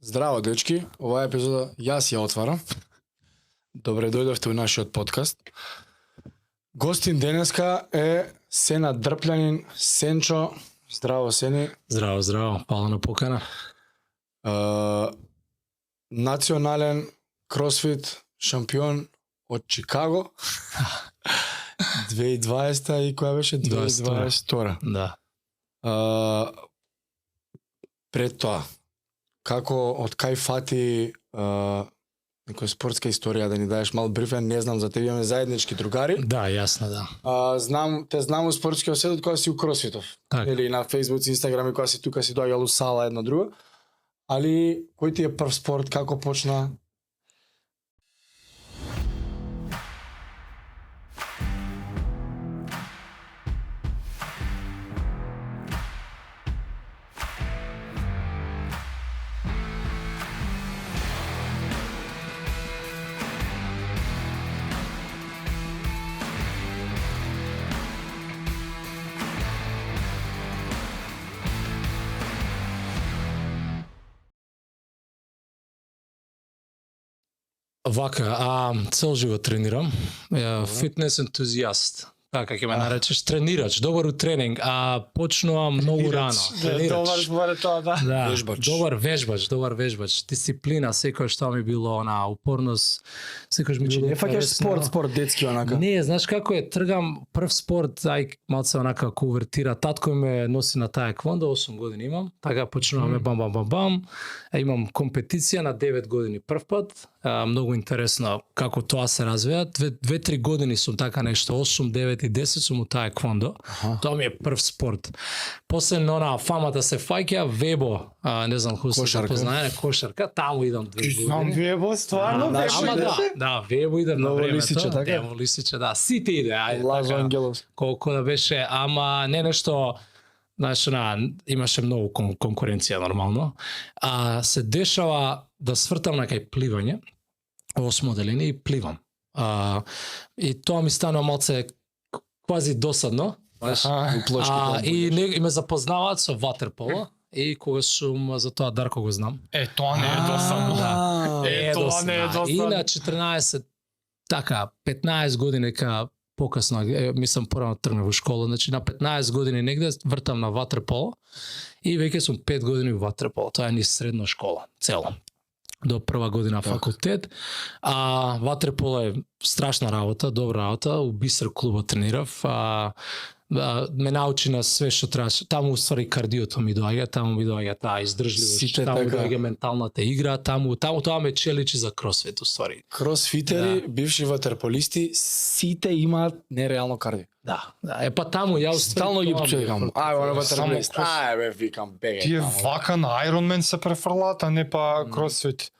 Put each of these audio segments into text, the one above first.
Здраво, дечки. Оваа епизода јас ја отварам. Добре дојдовте у нашиот подкаст. Гостин денеска е Сенад Дрплјанин, Сенчо. Здраво, Сени. Здраво, здраво. Пала на покана. Национален кросфит шампион од Чикаго. 2020 и која беше? 2022. Да. Пред тоа, како од кај фати некоја спортска историја да ни даеш мал брифен, не знам за тебе, имаме заеднички другари. Да, јасно, да. Те знам у спортскиот свет од кога си у кросфитов. Така. Или на Facebook, Instagram, и кога си тука си доаѓал у сала една друга. Али кој ти е прв спорт, како почна? Вака, цел живот тренирам. Фитнес ентузијаст. Така ќе ме наречеш тренирач, добар у тренинг, почнувам многу рано. Добар збор е тоа, да. Да, Вежбач. добар вежбач. Дисциплина, секој што ми било на упорност, секој ми било. Не фаќаш спорт детски онака. Не, знаеш како е, тргам прв спорт, малце онака конвертира. Татко ме носи на таеквондо, 8 години имам. Така почнуваме бам. Имам компетиција на 9 години прв пат. Многу интересно како тоа се развива. 2-3 години сум така нешто, 8, 9 и 10 сум у таеквондо. Тоа ми е прв спорт. После на фамата се фаќа вебо, не знам кој се познае, кошарка, таму идам 2 години. Знам вебо, стварно Ама да, вебо идам на Ново времето. лисиче, така? Ново лисиче, да. Сите иде, ајде. Лазо така. Ангеловски. Колку да беше, ама не нешто, знаеш, имаше многу конкуренција нормално. Се дешава да свртам на кај пливање, 8 делини и пливам. И тоа ми станува малце квази досадно. И ме запознаваат со ватерполо. И кога сум, за тоа Дарко го знам. Тоа не е досадно. Тоа не е досадно. И на 14, така, 15 години покасно, мислам порано тргнав во школа, значи на 15 години негде вртам на ватерполо и веќе сум 5 години во ватерполо. Тоа е ни средна школа, цело. До прва година факултет. Ватерполо е страшна работа, добра работа, у Бисер клубот тренирав. Ме научи на све што требаше. Таму уствари кардиото ми доаѓа, таму ми доаѓа таа издржливост, таму доаѓа менталната игра, таму тоа ме челичи за кросфит уствари. Кросфитери, бивши ватерполисти, сите имаат нереално кардио. Да. Па таму ја Стално ги пчекам. Ај, ватерполист. Ај, бе, викам, бегај. Тие вака на Ironman се префрлаат, а не па кросфит.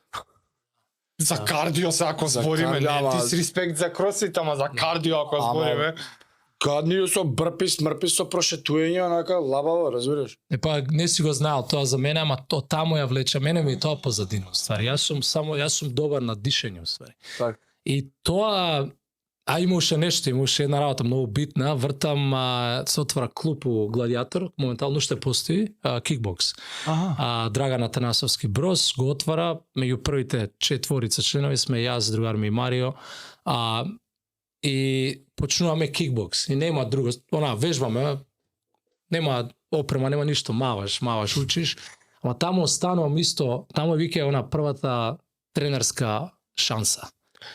За кардио се ако збориме, не дисреспект за кросфит, ама за кардио ако збориме. Каднио со брпис, мрпис со прошетување, онака, лабаво, разбираш? Па не си го знаел тоа за мене, ама тоа таму ја влече. Мене ми тоа позадина, ствари. Јас сум добар на дишење, ствари. Так. И тоа, имаше нешто, имаше една работа многу битна, вртам, се отвара клуб у Гладиатор, моментално ще постои, кикбокс. Драган Атанасовски Брос го отвара, меѓу првите 4 членови сме јас, другар ми Марио, и почнуваме кикбокс. И нема друго, вежбаме, нема опрема, нема ништо, маваш, учиш, ама таму останувам исто, таму вика првата тренерска шанса.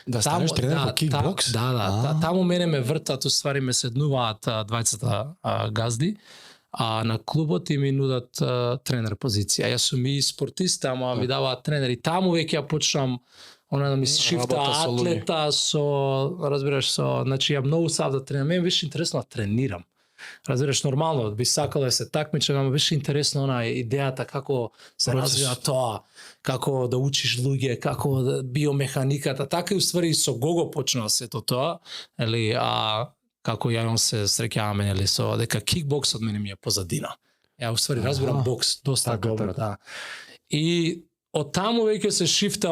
Да станеш тренер по кикбокс? Да, таму мене ме вртат, уствари ме седнуваат двајцата газди, на клубот и ми нудат тренер позиција. Јас сум и спортист, ама ми даваат тренер и таму веќе ја почнам да ми шифта атлета разбираш, значи ја многу сав да тренирам. Мене беше интересно да тренирам. Разбираш, нормално, би сакала да се такмичам, ама беше интересно идејата како се развива тоа, како да учиш луѓе, како биомеханиката, така и уствари со Гого почнува сето тоа, или како ја се среќаваме, или со дека кикбоксот мене ми е позадина. Ја уствари разбирам бокс доста добро, да. И од таму веќе се шифта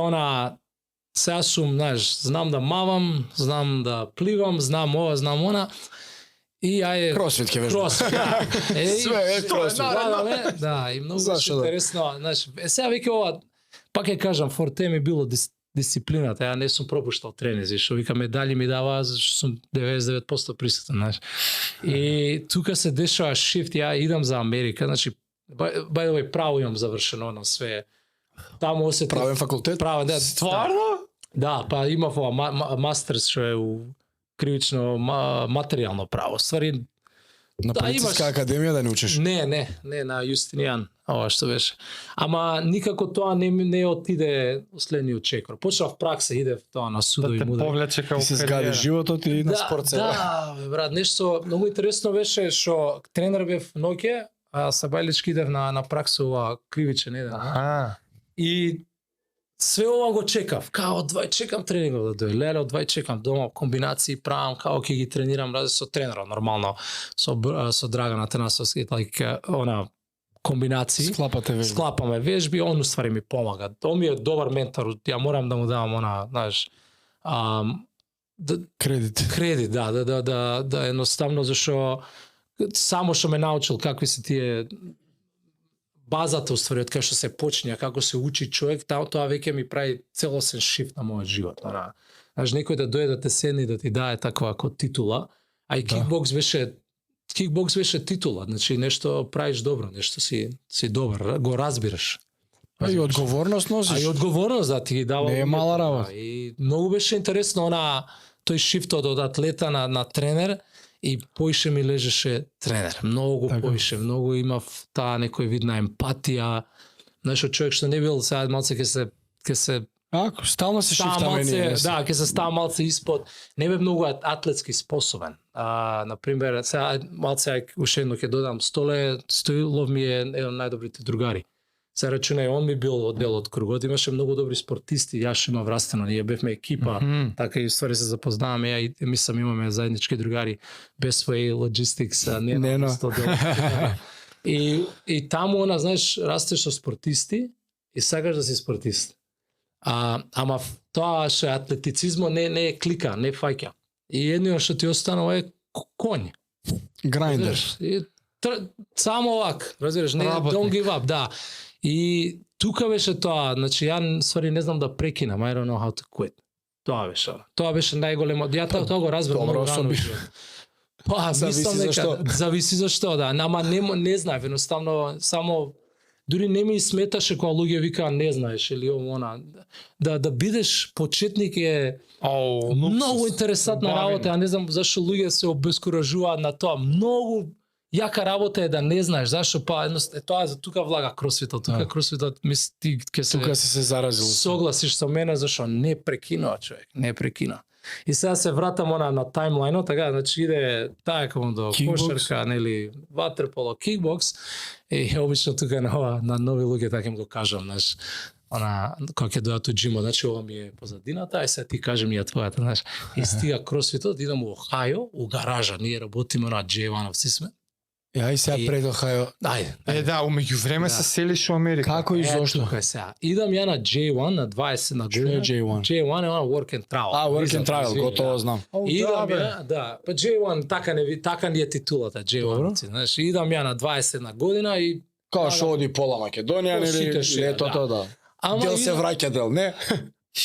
сега сум, знам да мавам, знам да пливам, знам ова, знам она. И ајде Кросфит ќе вежбам. Кросфит, да. Све е кросфит. Да, и многу беше интересно, сега веќе ова Пак ќе кажам, форте ми било дисциплината, ја не сум пропуштал тренинзи, што вика медали ми дава зашто сум 99% присутен, знаеш. И тука се дешава шифт, ја идам за Америка, значи by the way, право имам завршено на све. Таму осетив Правен факултет? Право, да. Стварно? Да, па имав ова мастерс што е у кривично материјално право. Ствари На полициска академија да не учиш? Не, на Јустинијан, ова што беше. Ама никако тоа не отиде следниот чекор. Почнав пракса, идев тоа на судови Да те мудари. повлече како Ти се згади животот и на спорт се. Да, бе, брат, нешто многу интересно беше што тренер бев ноќе, а Сабајлички идев на пракса ова кривичен еден. И све ова го чекав. Као од 2 чекам тренингов да дојде. Леле, од 2 чекам дома комбинации правам, као ќе ги тренирам ради со тренерот нормално, со Драгана Танасовски, она комбинации. Склапате вежби. Склапаме вежби, он уствари ми помага. Тоа ми е добар ментор, ја морам да му давам она, знаеш, кредит, да едноставно зашо само што ме научил какви се тие базата уствари од кај што се почне, како се учи човек, тоа веќе ми прави целосен шифт на мојот живот. Знаеш, некој да дојде да те седне и да ти даде таква како титула, а и кикбокс беше титула, значи нешто правиш добро, нешто си добар, го разбираш. А и одговорност носиш. А и одговорност да ти ги дава. Не е мала работа. И многу беше интересно тој шифтот од атлета на тренер, и поише ми лежеше тренер. Многу така. поише, многу имав таа некој вид на емпатија. Знаеш, човек што не бил сега малце ќе се Стално се шифтаме ние. Да, ќе се става малце испод. Не бе многу атлетски способен. На пример, сега малце уште едно ќе додам, Стоилов ми е еден од најдобрите другари. Се рачунај, он ми бил од дел од кругот, имаше многу добри спортисти, јас што имав растено, ние бевме екипа, така и ствари се запознаваме, ја и мислам имаме заеднички другари, Best Way Logistics, Нено. И таму, знаеш, растеш со спортисти и сакаш да си спортист. Ама тоа што е атлетицизмо не е клика, не фаќа. И едно што ти останува е конј. Грайндер. Само овак, разбираш, не don't give up, да. И тука беше тоа, значи ја ствари не знам да прекинам, I don't know how to quit. Тоа беше најголемо, ја тоа го разбрав многу рано. Па, зависи зашто, да. Ама не знаев, едноставно само дури не ми сметаше кога луѓе викаа не знаеш или она. Да бидеш почетник е многу интересантна работа, ја не знам зашто луѓе се обескуражуваат на тоа. Многу јака работа е да не знаеш, зашто па тоа за тука влага кросфитот, кросфитот ти ќе се тука се заразил. Согласиш со мене зашто не прекинува човек, не прекина. И сега се вратам на таймлајнот, така, значи иде таа како до кошарка, нели, ватерполо, кикбокс, и обично тука на нови луѓе така им го кажам, знаеш, кога ќе дојдат у џимот, значи ова ми е позадината, ај сега ти кажем ја твојата, знаеш. И стига кросфитот, идам у Охајо, у гаража, ние работиме на J1-овци сме. Ја и сега пред Охајо. Ајде. Да, умеѓу време се селиш у Америка. Како и зошто? Тука сега. Идам ја на J1 на 20 на година. Што е J1? J1 е work and travel. Work and travel, готово знам. Идам ја, да. Па J1 така ни е титулата, J1. Знаеш, идам ја на 21 година и Као што оди пола Македонија или летото, да. Дел се враќа дел, не?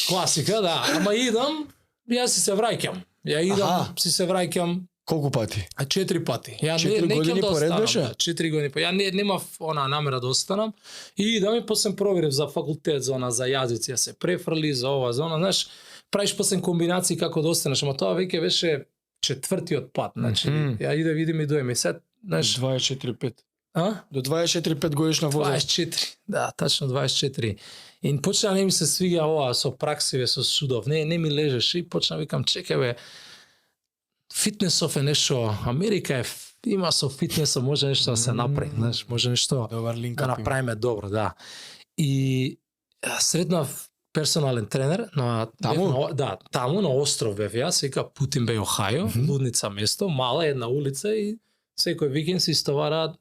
Класика, да. Ама идам, јас си се враќам. Ја идам, си се враќам. Колку пати? 4 пати. Ја 4 години поред беше? 4 години. Ја немав намера да останам. И идам и после проверив за факултет, за јазици, ја се префрли, за ова, за она, знаеш, правиш после комбинации како да останеш, ама тоа веќе беше 4-тиот пат, значи, ја видим и дојме. Сед, знаеш, 24-5. До 24-5 годишна возраст. 24, да, тачно 24. И почна не ми се свига ова со праксиве, со судов, не ми лежеше и почна викам, чекај бе, фитнесов е нешто, Америка има со фитнесот, може нешто да се направи, знаеш, може нешто да направиме добро, да. И сретнав персонален тренер таму на остров бев јас, вика Путин Беј, Охајо, лудница место, мала една улица и секој викенд се истовараат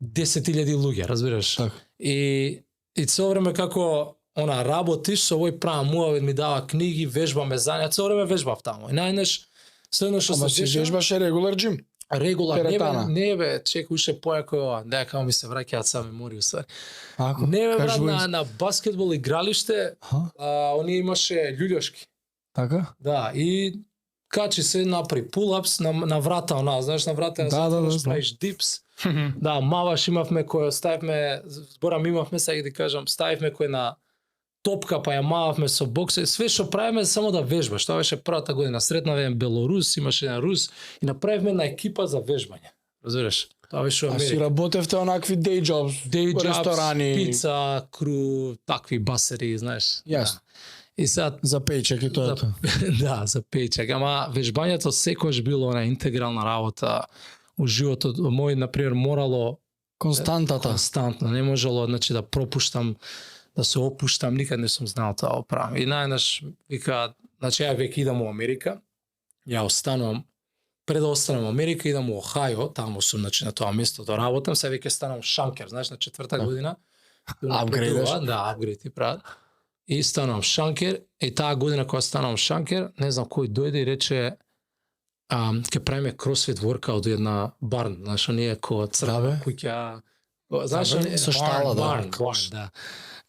10.000 луѓе, разбираш? И цело време како работиш со овој правам муавет ми дава книги, вежбаме зања, цело време вежбав таму. И најнеш следно што се вежбаше регулар джим. Регулар, Теретана. не бе, чекай уште појако ова, да, како ми се враќаат са мемории уствари. Ако? Не бе, брат, Кажи го на баскетбол игралиште, Аха. оние имаше љуљошки. Така? Да, и качи се направи пулапс на врата, она, знаеш, на врата Да, правиш дипс. Да, маваш имавме кој ставивме, зборам имавме, сега ќе ти кажам, ставивме кој на топка, па ја мававме со бокс, све што правиме само да вежбаш. Тоа беше првата година. Сретнав еден Белорус, имаше еден Рус и направивме на екипа за вежбање. Разбираш? Тоа беше во А си Америка. работевте онакви day jobs, Day jobs, ресторани, пица, кру, такви басери, знаеш. Јасно. Да. И сега за пејчек и тоа е тоа. да, за пејчек. Ама вежбањето секогаш било она интегрална работа у животот мој, например, морало Константата. константно, не можело, значи да пропуштам, да се опуштам, никад не сум знал тоа оправам. И најнаш вика, значи ја веќе идам во Америка, ја останувам, пред да останам во Америка, идам во Охајо, таму сум, значи на тоа место да работам, се веќе станам шанкер, знаеш, на 4-та година. Апгрейдаш? Да, апгрейд ти прават. И станувам шанкер, и таа година кога станувам шанкер, не знам кој дојде и рече, ќе правиме кросфит воркаут една барн, знаеш, оние кој Да, црна бе. куќа, знаеш, Да, бе, оние- со штала, да. барн, Кош. да.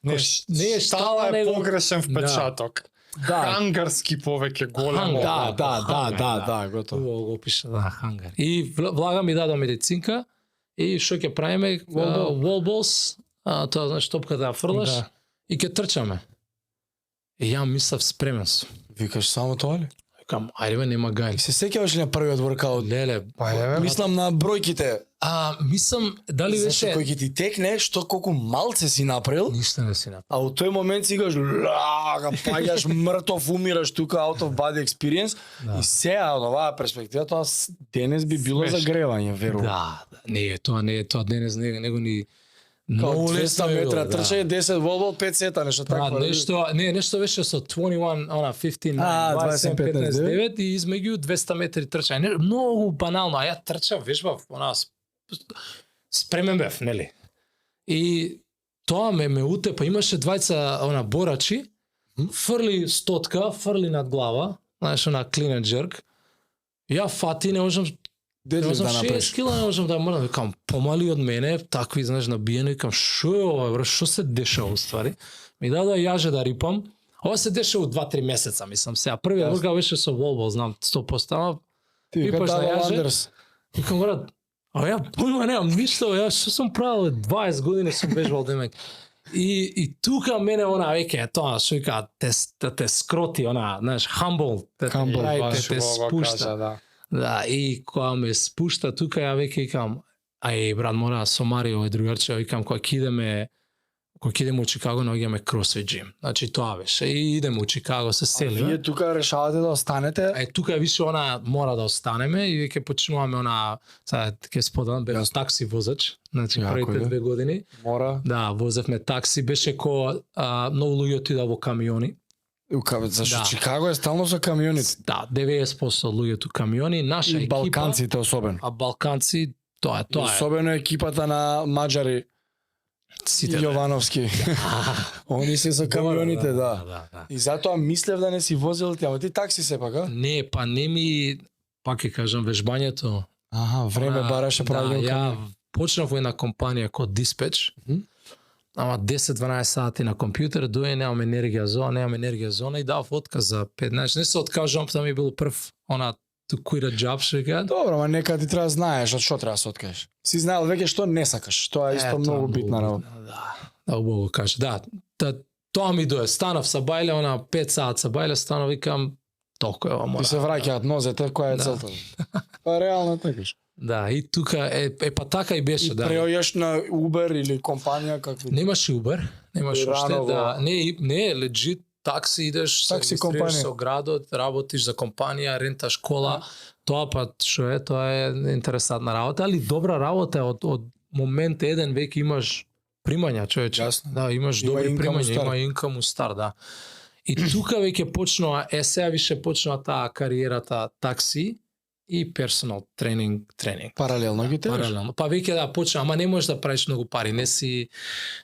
Не, Не е штала, е него- погрешен впечаток. Да. Хангарски повеќе големо. Хангар. Да, готово. Убаво го пише, да, хангар. И влага ми даде медицинка и што ќе правиме? Wallballs, тоа значи топката ја фрлаш Да. и ќе трчаме. И ја мислав спремен сум. Викаш само тоа ли? Викам, ајде бе, нема гај. И се сеќаваш ли на првиот воркаут? Леле, Па е, Мислам на бројките. мислам, дали Зашто беше... кој ќе ти текне, што колку малце си направил, Ништо не си направил. а у тој момент си кажеш, га паѓаш мртов, умираш тука out of body experience. Да. И сега од оваа перспектива тоа денес би било Смешно. загревање, верувам. Да, не е тоа денес, него ни... Као Многу 200 лесно е било, метра да. трчање, 10 волбол, 5 сета, нешто Да, такво. нешто беше со 21, она 15, 27, 15, 9 и измеѓу 200 метри трчање. Многу банално, а ја трчав, вежбав, она спремен бев, нели? И тоа ме утепа, имаше двајца она борачи, фрли стотка, фрли над глава, знаеш, она clean and jerk. Ја фати, не можам Не Дедлифт можам да 6 направиш. кила, не можам да мрдам. Викам, помали од мене, такви, знаеш, набиени, викам, шо е ова, бре, шо се дешава уствари? Ми даде јаже да рипам. Ова се дешава у 2-3 месеца, мислам сега. Првиот Јасно. воркаут беше со волбол, знам 100%, ама Ти вика Рипаш на Дава јаже? Ландерс. викам, брат, а ја појма немам ништо, ја што сум правил 20 години сум бежал демек. И тука мене она веќе тоа што вика те скроти она, знаеш, humble, те Humble, прави, Баш те го спушта. кажа, да. Да, и кога ме спушта тука, ја веќе викам, ај брат, мора со Марио и другарче, викам, кога ќе идеме у Чикаго, наоѓаме CrossFit Gym. Значи тоа беше. И идеме у Чикаго, се Вие селиме. тука решавате да останете. Тука више она мора да останеме и веќе почнуваме она, сега ќе споделам, бев Јасно. такси возач, значи Јако првите е. 2 години. Мора. Да, возевме такси, беше ко многу луѓе отида во камиони. Зашто Да. Чикаго е стално со камионите. Да, 90% од луѓето камиони, наша И екипа, балканците особено. а балканци, тоа е. Особено екипата на маџари Сите, Јовановски. Они се со камионите, да. да. И затоа мислев да не си возил ти, ама ти такси сепак, а? Не, па не ми, пак ќе кажам, вежбањето. Аха, време бараше Да, правилно. ја почнав во една компанија код Dispatch, Мгм. ама 10-12 сати на компјутер, дојде, немам енергија зона и дав отказ за 15. Не се откажам, тоа ми бил прв, она, to quit a job, што кажат. Добро, ма нека ти треба да знаеш од што треба да се откажеш. Си знаел веќе што не сакаш. Тоа е исто многу битна работа. Да, убаво кажа. Да, тоа ми дое. Станав са бајле, она 5 сат са бајле, станав, викам, толку е ова мора. Ти се враќаат нозете, која е Да. целта. Па реално такаш. Да, и тука, па така и беше, И да. преоѓаш на Uber или компанија какви? Немаше Uber, немаше И уште, рано да. во- Не, легит такси идеш, се Такси регистрираш компанија. со градот, работиш за компанија, ренташ кола. Тоа па што е, тоа е интересантна работа, али добра работа е од момент еден веќе имаш примања, човече. Јасно. Да, имаш Има добри income примања, start. има инкам стар, да. И тука веќе почнува, сега више почнува таа кариерата такси и персонал тренинг. Паралелно ги тераш. Паралелно. Па веќе да почна, ама не можеш да правиш многу пари,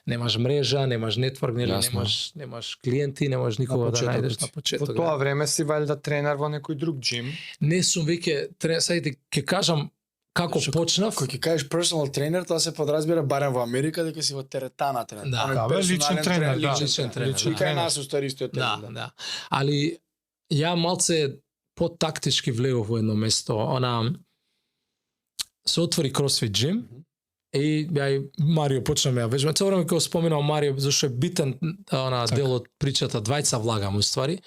немаш мрежа, немаш нетворк, нели, Јасно. немаш клиенти, не можеш никога да почетокот најдеш си. на Во почеток. тоа Да. време си валјда тренер во некој друг джим. Не сум веќе сега ќе кажам како почнав, Кој ќе кажеш personal trainer, тоа се подразбира барем во Америка дека си во теретана тренер. Да. Ама Да, бе, личен персонален тренер, да. личен тренер, Личен да. тренер. И кај нас устари истиот да, термин. да. Али ја малце потактички влегов во едно место. Она се отвори CrossFit Gym и ја и Марио почнаме ја вежбаме. Цело време кога споменав Марио зашто е битен дел од причата, двајца влагам уствари.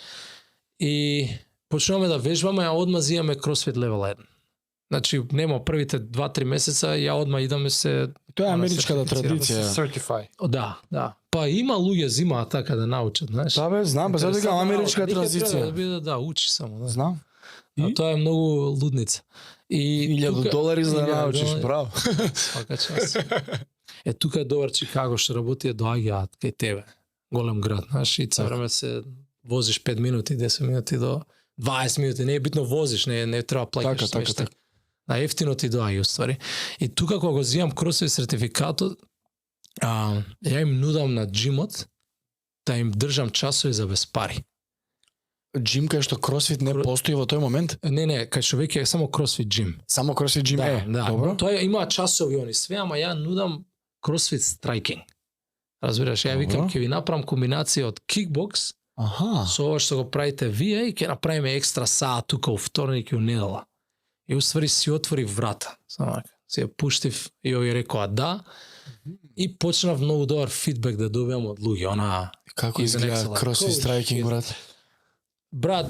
И почнуваме да вежбаме, а одма зимаме CrossFit Level 1. Значи, нема првите 2-3 месеца, ја одма идаме се... Тоа е Она америчката сертифицирано. традиција. Certify. Да, да. Па има луѓе зимаат така да научат, знаеш. Да бе, знам, па сега Интересантна америчка работа. Никад треба традиција. Да биде, да, учи само, да. Знам. А тоа е многу лудница. И $1000 за да 1000 научиш, долари, браво. Свака час. Тука е добар Чикаго, што работи доаѓаат кај тебе. Голем град, знаеш, и цело време се возиш 5 минути, 10 минути до 20 минути, не е битно возиш, не треба плаќаш Така, нешта. така. Да, ефтино ти доаѓа уствари. И тука кога го земам CrossFit сертификатот, ја им нудам на джимот да им држам часови за без пари. Джим кај што CrossFit не постои во тој момент? Не, кај што веќе е само CrossFit Gym. Само CrossFit Gym е. Да, Добро. тоа има часови они све, ама ја нудам CrossFit Striking. Разбираш, ја викам Добро. ќе ви направам комбинација од кикбокс Аха. со ова што го правите вие и ќе направиме екстра саат тука у вторник и у недела. И уствари си отвори врата. Само така. Си ја пуштив и овие рекоа да. И почнав многу добар фидбек да добивам од луѓе. Она Како He's an изгледа excellent CrossFit coach. Striking, брат? брат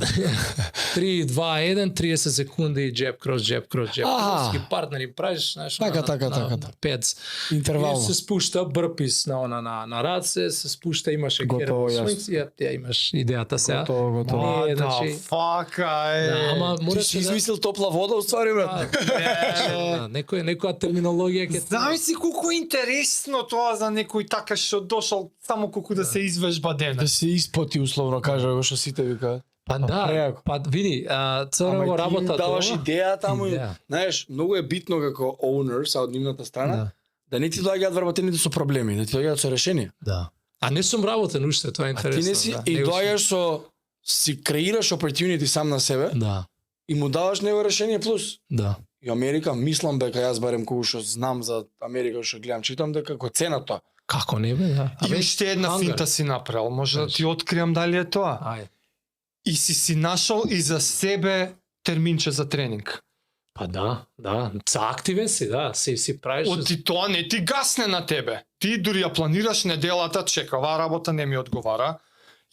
3 2 1 30 секунди джеб крос джеб крос джеб. Аха. Ски партнери правиш, знаеш, Така, на- така, на- така, на така. пец. И Интервално. се спушта бърпис на раце, се спушта, имаше Готово, керен јасно. свинг, ја имаш идејата сега. Готово. Не, What значи- the fuck, е. Да, ама Ти мораше си да... измислил топла вода, уствари, брат. Да, некоја терминологија ќе... Знаеш си колку е интересно тоа за некој така што дошол само колку да се извежба Да денес. се испоти, условно кажа, го што сите викаат. Па да, преако. па види, цело Ама време ти им работа даваш тоа. идеја таму, Идеја. знаеш, многу е битно како owner са од нивната страна, Да. да не ти доаѓаат вработените со проблеми, да ти доаѓаат со решенија. Да. А не сум работен уште, тоа е А интересно. ти не си да. и Него сум- доаѓаш со си креираш opportunity сам на себе Да, и му даваш него решение плюс. да. И Америка, мислам дека јас барем кога што знам за Америка, што гледам, читам дека кој цена тоа. Како не бе, да. И уште една хангар. финта си направил, може да Кажи. ти откриам дали е тоа. Ајде. И си нашол и за себе терминче за тренинг. Па да, да. Са активен си, да. Си правиш... Оти тоа не ти гасне на тебе. Ти дури ја планираш неделата, чека, оваа работа не ми одговара.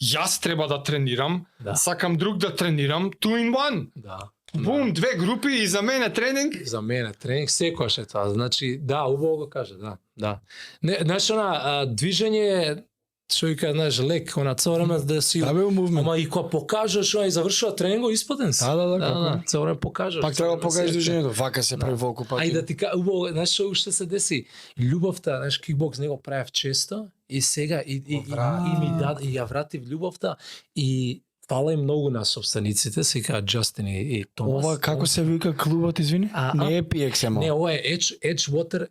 Јас треба да тренирам, Да. сакам друг да тренирам, two in one. Да. Бум, две групи и за мене тренинг. За мене тренинг секогаш е тоа. Значи, да, убаво го каже, да. Да. Не, знаеш, движење што вика, знаеш, лек, она цело време да си... Да бе мувмент. Ама и кога покажеш, и завршува тренингот, испаден си. Да, како. Цело време покажеш. Пак треба да покажеш Се- движењето, вака се прави волку пак. Ајде да ти кажа, убаво, знаеш што уште се деси? Љубовта, знаеш, кикбокс него правев често и сега и ми даде и ја вратив љубовта и фала им многу на собствениците, се кажа Джастин и Томас. Ова како се вика клубот, извини? Не е PXM. Не, ова е Edgewater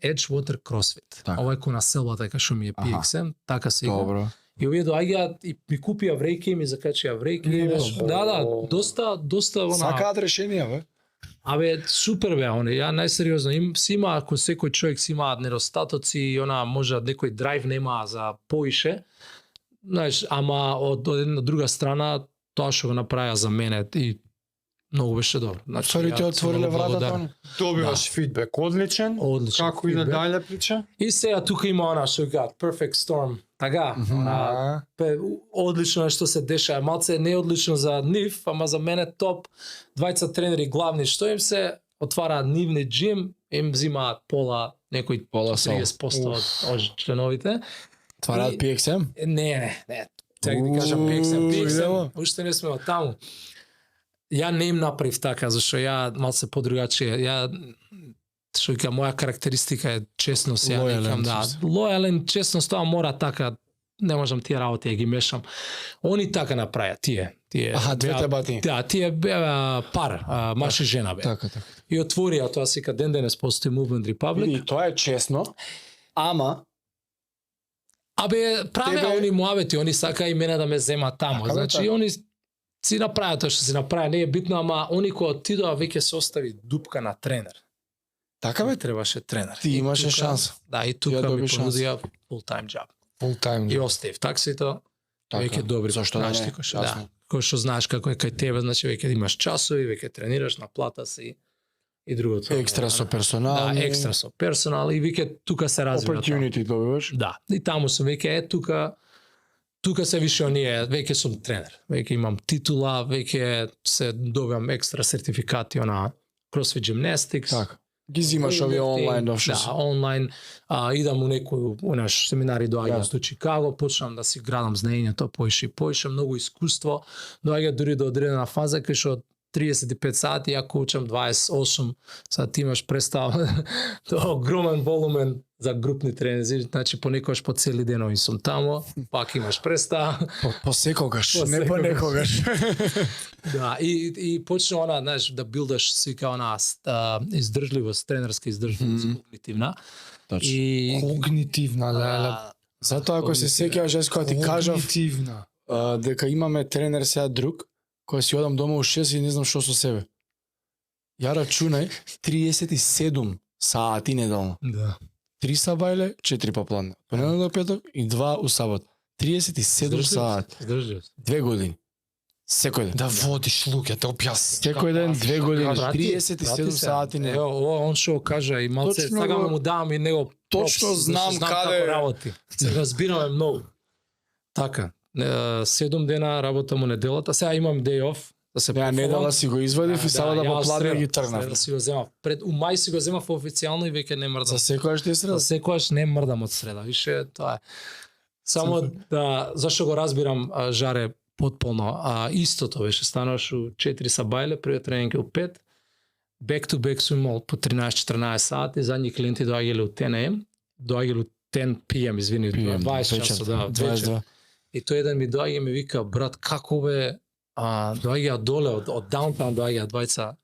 CrossFit. Така. Ова е кона селбата, кај што ми е Аха. PXM, така се вика. Добро. И овие доаѓаат и ми купија врејки, ми закачија врејки. знаеш. Да, доста она. Сакаат решенија, бе. Абе, супер бе, они, ја најсериозно, си има, ако секој човек си има недостатоци и она може некој драйв нема за поише, знаеш, ама од една друга страна, тоа што го направија за мене и многу беше добро. Значи, Сори ти ја отвориле сум благодарен. вратата. Добиваш фидбек одличен. Одличен Како иде фидбек. дале прича? И сега тука има она што кажат Perfect Storm. Така, она одлично е што се деша. Малце не е одлично за нив, ама за мене топ. Двајца тренери главни што им се отвара нивни джим, им взимаат пола, некои Пола сол. 30% од членовите. Твараат И- PXM? Не. Сега ти кажам PXM, уште не сме од таму. Ја не им направив така, зашто ја малце подругачие. Ја што вика моја карактеристика е честност, ја Лојален, викам да. сум. Лојален, честност, тоа мора така, не можам тие работи да ги мешам. Они така направија, тие. Аха, двете беа- бати. Да, тие беа пар, маж и жена бе. Така. И отворија тоа сека ден денес постои Movement Republic. И тоа е честно, ама Абе, правеа Тебе- они муавети, они сака и мене да ме зема таму. Така бе, Значи, така. они си направија тоа што си направија, не е битно, ама они кога отидоа веќе се остави дупка на тренер. Така бе, требаше тренер. ти И имаше тука- шанса. Да, и Ја тука доби ми шанса. понудија full time job. Full time. И оставив таксито, веќе добри Зашто да познати не? кои Јасно. да, кои што знаеш како е кај тебе, значи веќе имаш часови, веќе тренираш на плата си и другото. Екстра со Да, персонал. екстра со персонал и веќе тука се развива. тоа. Opportunity добиваш. Да, и таму сум веќе тука се више оние, веќе сум тренер. Веќе имам титула, веќе се добивам екстра сертификати на CrossFit Gymnastics. Така. Ги зимаш овие онлайн овшо. Да, онлайн. Идам у некој наш семинари доаѓам Јасно. до Чикаго, почнам да си градам знаењето поише и поише, многу искуство. Доаѓа дури до одредена фаза кај што 35 сати, ја учам 28, сега ти имаш представа, тоа огромен волумен за групни тренинзи, значи понекогаш по цели денови сум таму, пак имаш представа. По секогаш, не Посекогаш. понекогаш. Да, и почна она, знаеш, да билдаш сика она издржливост, тренерска издржливост, когнитивна. Точно. И Когнитивна, леле. Затоа ако се сеќаваш кога ти кажав Когнитивна. дека имаме тренер сега друг, кој си одам дома у 6 и не знам што со себе. Ја рачунај 37 сати неделно. да. 3 сабајле, 4 попладне. Понеделник до петок и 2 у сабот. 37 сати. Издржливост. 2 години. Секој ден. Да водиш луѓе, да објасни. Секој ден 2 години. Брати, 37 сати не. Ево, ова он што кажа и малце Точно сакам го- да му давам и него Точно пропс, знам зашто каде како е. работи. Се разбираме многу. Така, 7 дена работам у неделата, сега имам day off, да се Ја пофалам. недела си го извадив и само да ја попладне ги среда тргнав. си го земав. Пред у мај си го земав официјално и веќе не За мрдам. секојаш ти е среда. За секојаш не мрдам од среда. Више тоа е. Само да зашто го разбирам Жаре потполно. Истото беше стануваш у 4 сабајле, првиот тренинг е у 5. Back to back сум имал по 13-14 сати, задни клиенти доаѓале у 10 am, доаѓале у 10 PM, извини, 20 часот, да, вечер. 22. И тој еден ми доаѓа и ми вика, брат, како бе, доаѓа доле, од даунтаун доаѓа двајца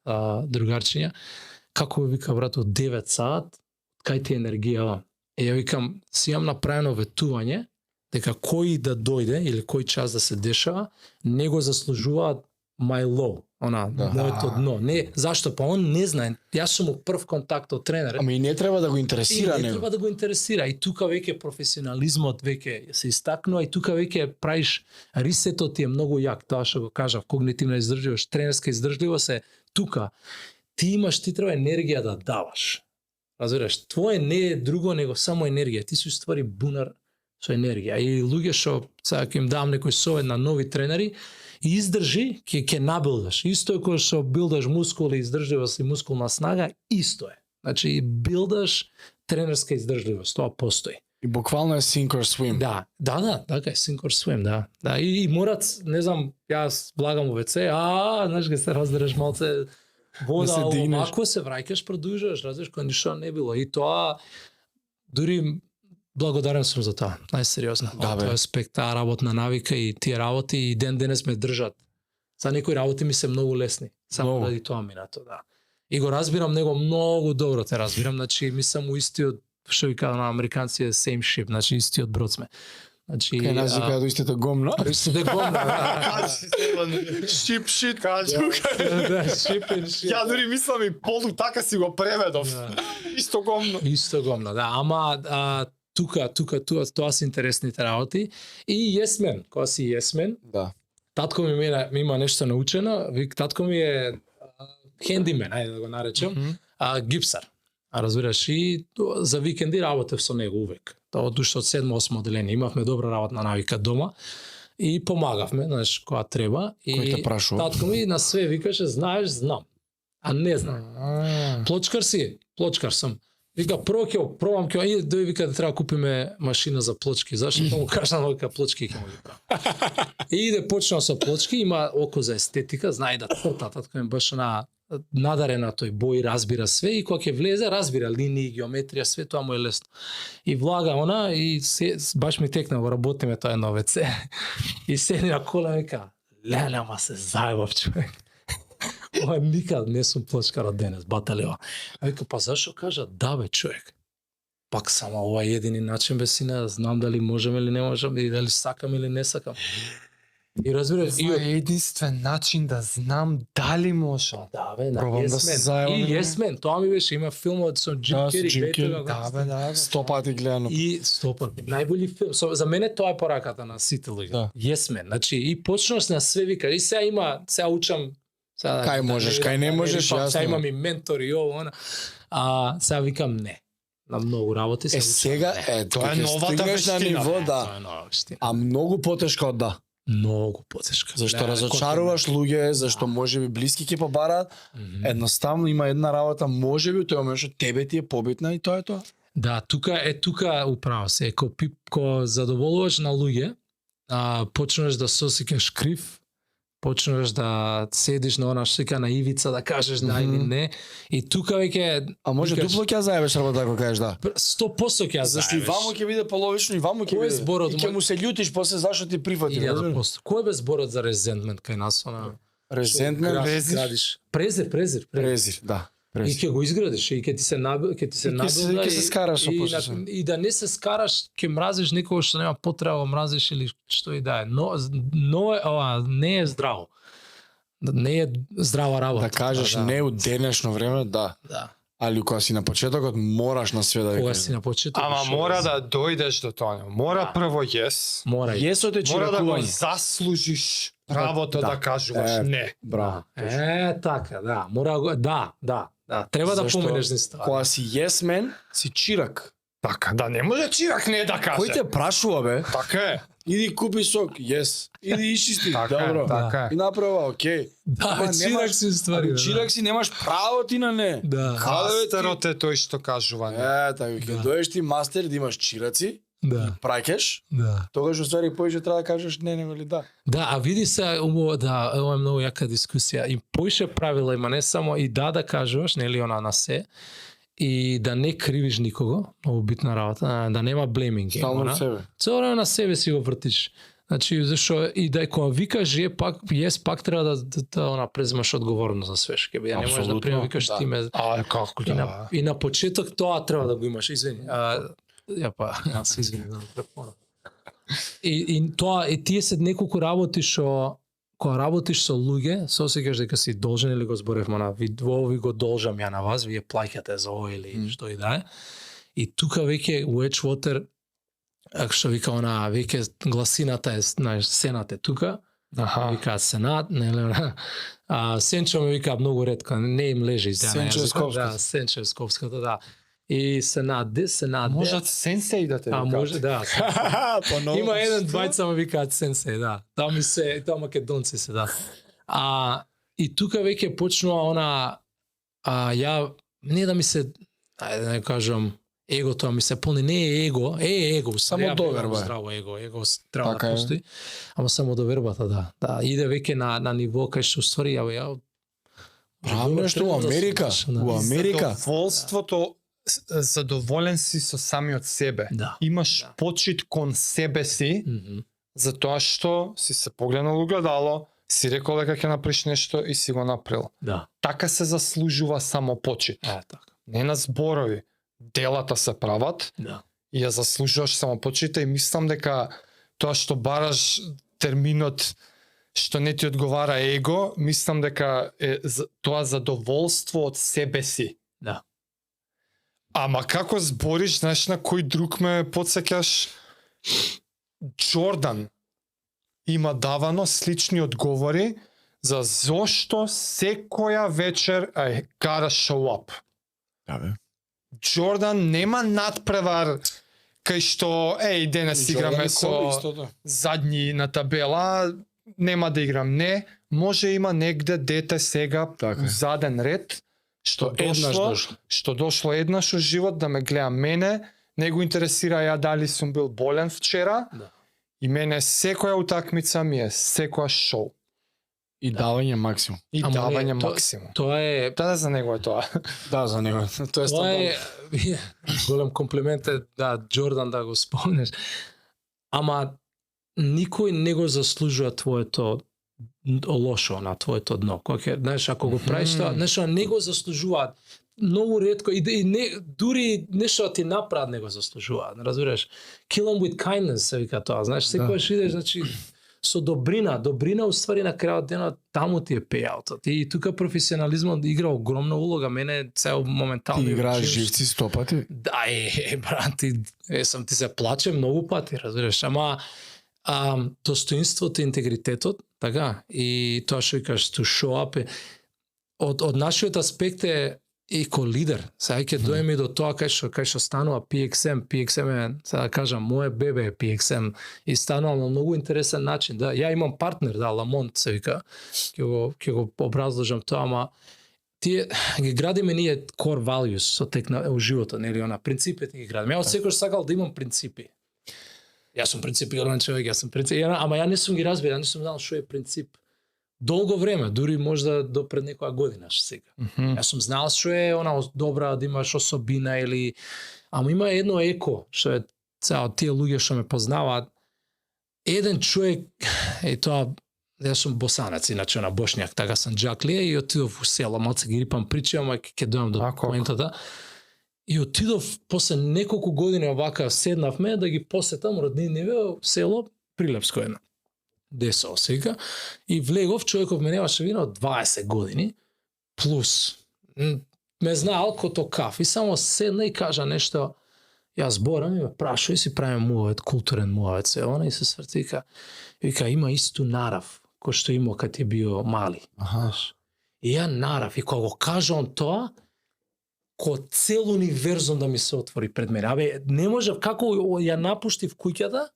другарчиња, како бе, вика, брат, од 9 сат, кај ти е енергија? И ја викам, си имам направено ветување, дека кој да дојде, или кој час да се дешава, не го заслужуваат my low, Да. моето дно. Не, зашто? Па он не знае. Јас сум му прв контакт од тренер. Ама и не треба да го И интересира не него. треба да го интересира. И тука веќе професионализмот веќе се истакнува и тука веќе правиш рисетот ти е многу јак. Тоа што го кажав, когнитивна издржливост, тренерска издржливост е тука. Ти треба енергија да даваш. Разбираш, твое не е друго него само енергија. Ти си ствари бунар со енергија. И луѓе што сега ќе им давам некој совет на нови тренери, и издржи, ќе набилдаш. Исто е кој што билдаш мускули, издржливост и мускулна снага, исто е. Значи, билдаш тренерска издржливост, тоа постои. И буквално е sink or swim. Да, така е, sink or swim, да. Да, и морат, не знам, јас влагам у ВЦ, знаеш, ке се раздереш малце вода, Да се дигнеш. ако се враќаш, продолжуваш, разбираш, кој ништо не било. И тоа, дури благодарен сум за тоа, најсериозно. Да, бе. Тоа аспект, таа работна навика и тие работи и ден денес ме држат. За некои работи ми се многу лесни, само Многу. ради тоа минато, да. И го разбирам него многу добро, те разбирам, значи ми сам у истиот, што ви кажа на американци е same ship, значи истиот брод сме. Значи, Кај нас викаат до истите гомна. истите гомна, да. Шип шит, кажу. Да, ship and shit. Ја дури мислам и полу така си го преведов. Да. Исто гомно. Исто гомна, да. Ама тоа се интересните работи. И yes man, кога си yes man, Да. татко ми има нешто научено, татко ми е хендимен, ајде да го наречем, гипсар. Разбираш, и за викенди работев со него увек. Тоа од уште од 7-8 одделение. Имавме добра работна навика дома и помагавме, знаеш, кога треба. Кој те И прашува? татко ми на све викаше, знаеш, знам. А не знам. Плочкар си? Плочкар сум. Вика, прво ќе го пробам, и дој вика да треба да купиме машина за плочки. Зашто му кажа вика плочки ќе му ги правам. И иде почнал со плочки, има око за естетика, знае да црта, татко ми баш надарен на тој бој, разбира све и кога ќе влезе, разбира линии, геометрија, све тоа му е лесно. И влага она и баш ми текна го работиме тоа едно ВЦ. И седи на кола и вика, леле, ама се заебав човек. Ова никад не сум плочкар од денес, баталева. А вика, па зашо кажа, да бе човек. Пак само ова е едини начин бе сина, знам дали можам или не можам, и дали сакам или не сакам. И разбираш, Ова е единствен начин да знам дали може. да бе, на Пробам да Yes се Man. зајавам И на Yes Man, тоа ми беше, има филмот со Джим Да, со Кери, Джим гледате Кери. го, Да, бе, да. 100 пати гледано. И 100 најболи филм. За мене тоа е пораката на сите луѓе. Да. Yes Man. Значи и почнаш на све вика. И сега учам сега Кај можеш, кај не можеш, рипам, јасно. Сега имам и ментори и ово, она. Сега викам не. На многу работи се Сега Тоа е кога новата стигнеш на вештина, ниво, бе. да. Тоа е нова вештина. А многу потешко од да. Многу потешка. Зашто Да, разочаруваш луѓе, зашто можеби блиски ќе побараат, едноставно има една работа, можеби тој момент што тебе ти е побитна и тоа е тоа. Да, тука управо се, ко задоволуваш на луѓе, почнеш да се осеќаш крив, почнеш да седиш на она штика на ивица да кажеш да или не, и тука веќе А може викаш, дупло ќе ја заебеш работа ако кажеш да. 100% ќе ја Зашто и заебеш. ваму ќе биде половично и ваму ќе Кој е биде. зборот, И ќе му се љутиш после зашто ти прифати. 1000%. Кој бе зборот за резентмент кај нас? Резентмен, Презир. презир, да. И ќе го изградиш и ќе ти се набилда ќе се скараш со после. и да не се скараш, ќе мразиш некого што нема потреба, го мразиш или што и да е. Но не е здраво. Не е здрава работа. Да кажеш не у денешно време, да. Да. Али кога си на почетокот мораш на све да Кога кажеш. си на почеток. Ама што мора е, да дојдеш до тоа. Мора прво мора. Јесот е Мора да го чиракување. заслужиш правото да кажуваш не. Браво. Така, да. Мора го да. Треба да Зашто поменеш нешто. Кога си yes man, си чирак. Така, да не може чирак не да каже. Кој те прашува бе? Така е. Иди купи сок, yes. Иди ишисти, Така е, добро. така е. И направа, окей. Да, Ама чирак немаш- си ствари. Ами чирак си немаш право ти на не. Да. Каде бе ти? Мастерот е тој што кажува не. Така, ќе доеш ти мастер да имаш чираци, Да. праќаш, Да. тогаш уствари поише треба да кажеш не, него ли да. Да, а види се ова е многу јака дискусија. И поише правила има, не само и да кажуваш, нели она на се, и да не кривиш никого, многу битна работа, да нема блейминг. Стално од себе. Цело време на себе си го вртиш. Значи, зашо и да кога викаш пак треба да она преземаш одговорност за све што ќе биде. Не можеш да Апсолутно, привикаш да. ти ме. А како да? И на почеток тоа треба да го имаш, извини. Јас извини за микрофонот. И тоа и тие се неколку работи што кога работиш со луѓе, се осеќаш дека си должен или го зборевме на ви го должам ја на вас, вие плаќате за ова или што и да е. И тука веќе у Edgewater, што вика она, веќе гласината е, знаеш, сенат е тука, вика сенат, нели, Сенчо ме вика многу ретко, не им лежи за Сенчо Есковската. Да, Сенчо Есковската, да. И сенат, Можат сенсеј да те а викаат. може, да. Поновно. Има еден двајца ме викаат сенсеј, да. Тоа македонци се, да. И тука веќе почнува она ја не да ми се ајде да не кажам егото ми се полни, не е его, Само ја доверба верувам е. здраво его треба Така да е. постои. Ама само довербата, да. Иде веќе на ниво кај што ствари ја Правно нешто у Америка, у Америка. Задоволството, задоволен си со самиот себе. Да. Имаш почит кон себе си, за тоа што си се погледнал у гледало, си рекол дека ќе направиш нешто и си го направил. Да. Така се заслужува само почит. Така. Не на зборови. Делата се прават Да. и ја заслужуваш само почита и мислам дека тоа што бараш терминот што не ти одговара его, мислам дека е тоа задоволство од себе си. Да. Ама како збориш, знаеш на кој друг ме потсеќаш? Джордан има давано слични одговори за зошто секоја вечер I gotta show up. Да бе. Джордан нема надпревар кај што денес играме со задни на табела, нема да играм. Не, може има негде дете сега Така е. заден ред што Еднаш дошло еднаш во живот да ме гледа мене, не го интересира ја дали сум бил болен вчера. Да. И мене секоја утакмица ми е секоја шоу. И давање максимум. И Ама не, давање то- максимум. Тоа е Да, за него е тоа. Да, за него. Тоа е Тоа е стандартно. голем комплимент е да Джордан да го спомнеш. Ама никој не го заслужува твоето лошо на твоето дно. Кога ќе, знаеш, ако го правиш тоа, нешто не го заслужуваат. Многу ретко и не дури нешто да ти направат не го заслужуваат, разбираш? Kill them with kindness се вика тоа, знаеш, секогаш идеш, значи со добрина уствари на крајот денот таму ти е пејаутот. И тука професионализмот игра огромна улога. Мене цел моментално Ти играеш учиш- живци 100 пати? Да, брат, ти се плаче многу пати, разбираш, ама достоинството и интегритетот, така, и тоа што кажеш, to show up од нашиот аспект е и ко лидер. Сега ќе дојдеме и до тоа кај што станува PXM е, сега да кажам, моје бебе е PXM и станува на многу интересен начин. Да, ја имам партнер, да, Ламонт се вика, ќе го образложам тоа, ама тие ги градиме ние core values со тек на животот, нели, она принципите ги градиме. Ја од секој сакал да имам принципи. Јас сум принципиран човек, ама ја не сум ги разбирал, ја не сум знал што е принцип. Долго време, дури можда до пред некоја година, што сега. Јас сум знал што е она добра да имаш особина или ама има едно еко што е цел тие луѓе што ме познаваат. Еден човек и тоа јас сум босанец, иначе на Бошњак, така сам џаклија и отидов у село, малце ги рипам причи, ама ќе дојам до поентата. И отидов после неколку години овака седнавме да ги посетам роднините во село Прилепско едно. Десо сега и влегов, човеков ме немаше вина од 20 години плюс. Ме знаел кото каф и само седна и кажа нешто. Јас зборам и ме праша и си правим муавет, културен муавет се она и се свртика. Вика има исту нарав кој што има кога ти био мали. Аха. И ја нарав и кога го кажам тоа, ко цел универзум да ми се отвори пред мене. Абе, не можев, како ја напуштив куќата,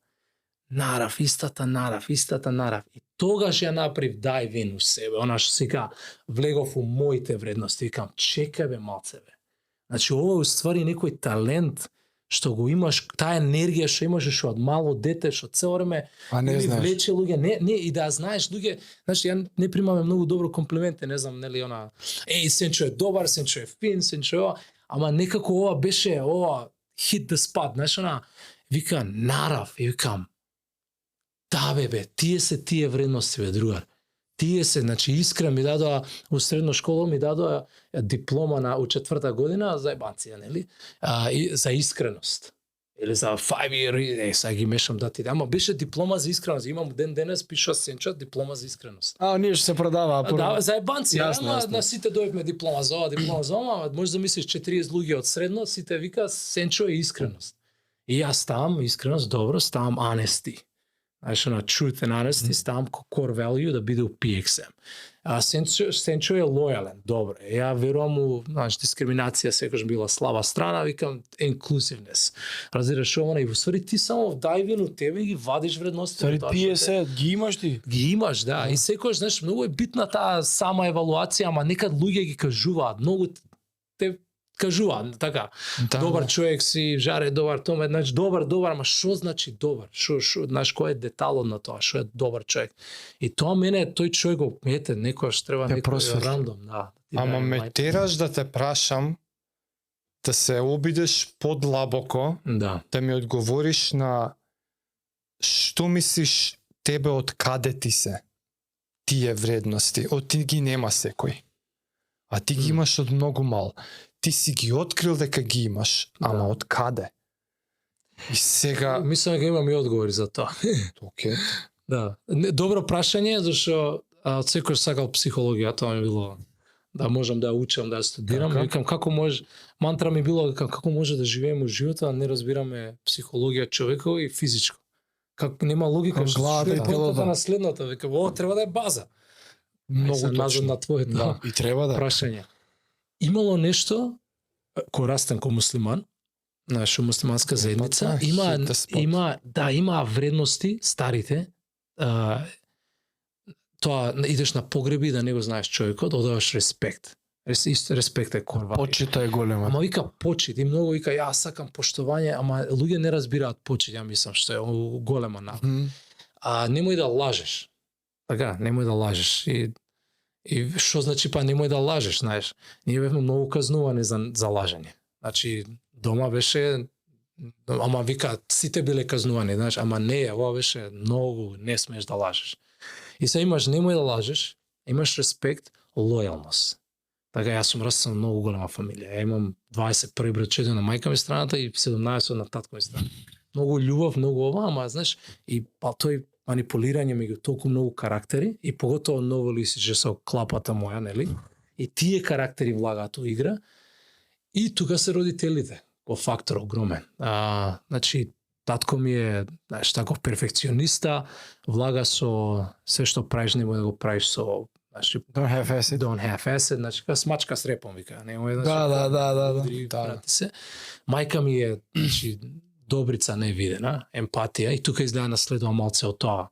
нарав, истата нарав. И тогаш ја направив дайвин у себе. Она што сега влегов у моите вредности. Викам, чекај бе малце бе. Значи, ова е уствари некој талент што го имаш, таа енергија што имаш што од мало дете, што цел време не знаеш. влече луѓе, не и да знаеш луѓе, значи ја не примаме многу добро комплименти, не знам нели она, Сенчо е добар, Сенчо е фин, Сенчо е ова, ама некако ова беше hit the spot, знаеш она, вика нарав, и викам, да бе, тие се тие вредности бе другар. Тие се, значи искрен ми дадоа у средна школа ми дадоа диплома у 4-та година за ебанција, нели? И за искреност. Или за 5 year, сега ги мешам дати, ама беше диплома за искреност. Имам ден денес пиша Сенчо диплома за искреност. Ние што се продава. Да, за ебанција, ама јасно. на сите дојавме диплома за ова, ама можеш да мислиш 40 луѓе од средно, сите вика Сенчо е искреност. И јас ставам искреност, добро, ставам honesty. Знаеш, на truth and honesty, ставам core value да биде у PXM. Сенчо е лојален, добро. Ја верувам у, знаеш, дискриминација секојаш била слаба страна, викам inclusiveness. Разбираш ова и во ствари ти само вдајвин у тебе и ги вадиш вредности. Стари тие се ги имаш ти. Ги имаш, да. И секојаш, знаеш, многу е битна таа сама евалуација, ама некад луѓе ги кажуваат, многу те кажуваат, така. Да, добар да. човек си, жаре добар, томе, значи добар, ама што значи добар? Што, знаеш, кој е деталот на тоа, што е добар човек? И тоа мене тој човек го ете, некојаш треба Те некој просветли. рандом, да. Ама ме тераш да те прашам да се обидеш подлабоко, Да. да ми одговориш на што мислиш тебе од каде ти се тие вредности? Од ти ги нема секој. А ти ги имаш од многу мал. Ти си ги открил дека ги имаш, ама од каде? И сега... Мислам дека имам и одговори за тоа. Окей. Да. Добро прашање, зашто од секој сакал психологија, тоа ми било да можам да ја учам, да ја студирам. Така. Викам како може, мантра ми било како може да живееме животот, а не разбираме психологија човекова и физичко. Како нема логика што главата и е телото. поентата на следното, викам, ова треба да е база. Многу Назад точно. на твоето Да. И треба да. прашање. Имало нешто кој растен ко муслиман, наша муслиманска заедница, да, има hit the spot. има вредности старите. Тоа идеш на погреби да не го знаеш човекот, одаваш респект. Респект е корва. Почита е голема. Ама вика почит и многу вика јас сакам поштовање, ама луѓе не разбираат почит, ја мислам што е голема навика. Немој да лажеш. Така, немој да лажеш. И што значи па немој да лажеш, знаеш? Ние бевме многу казнувани за лажење. Значи дома беше ама вика сите биле казнувани, знаеш, ама не, ова беше многу не смееш да лажеш. И се имаш немој да лажеш, имаш респект, лојалност. Така јас сум растен на многу голема фамилија. Ја имам 21 братчета на мајка ми страната и 17 на татко ми страната. Многу љубов, многу ова, ама знаеш, и па тој манипулирање меѓу толку многу карактери и поготово новели си со клапата моја, нели? И тие карактери влагаат во игра. И тука се родителите, во фактор огромен. Значи, татко ми е, знаеш, таков перфекциониста, влага со се што правиш, немој да го правиш со, значи, Don't have acid. don't have acid, значи, ка смачка с репом, вика, немој, значи, Да. удри, прати се. Мајка ми е, значи, добрица невидена, емпатија, и тука изгледа наследува малце од тоа,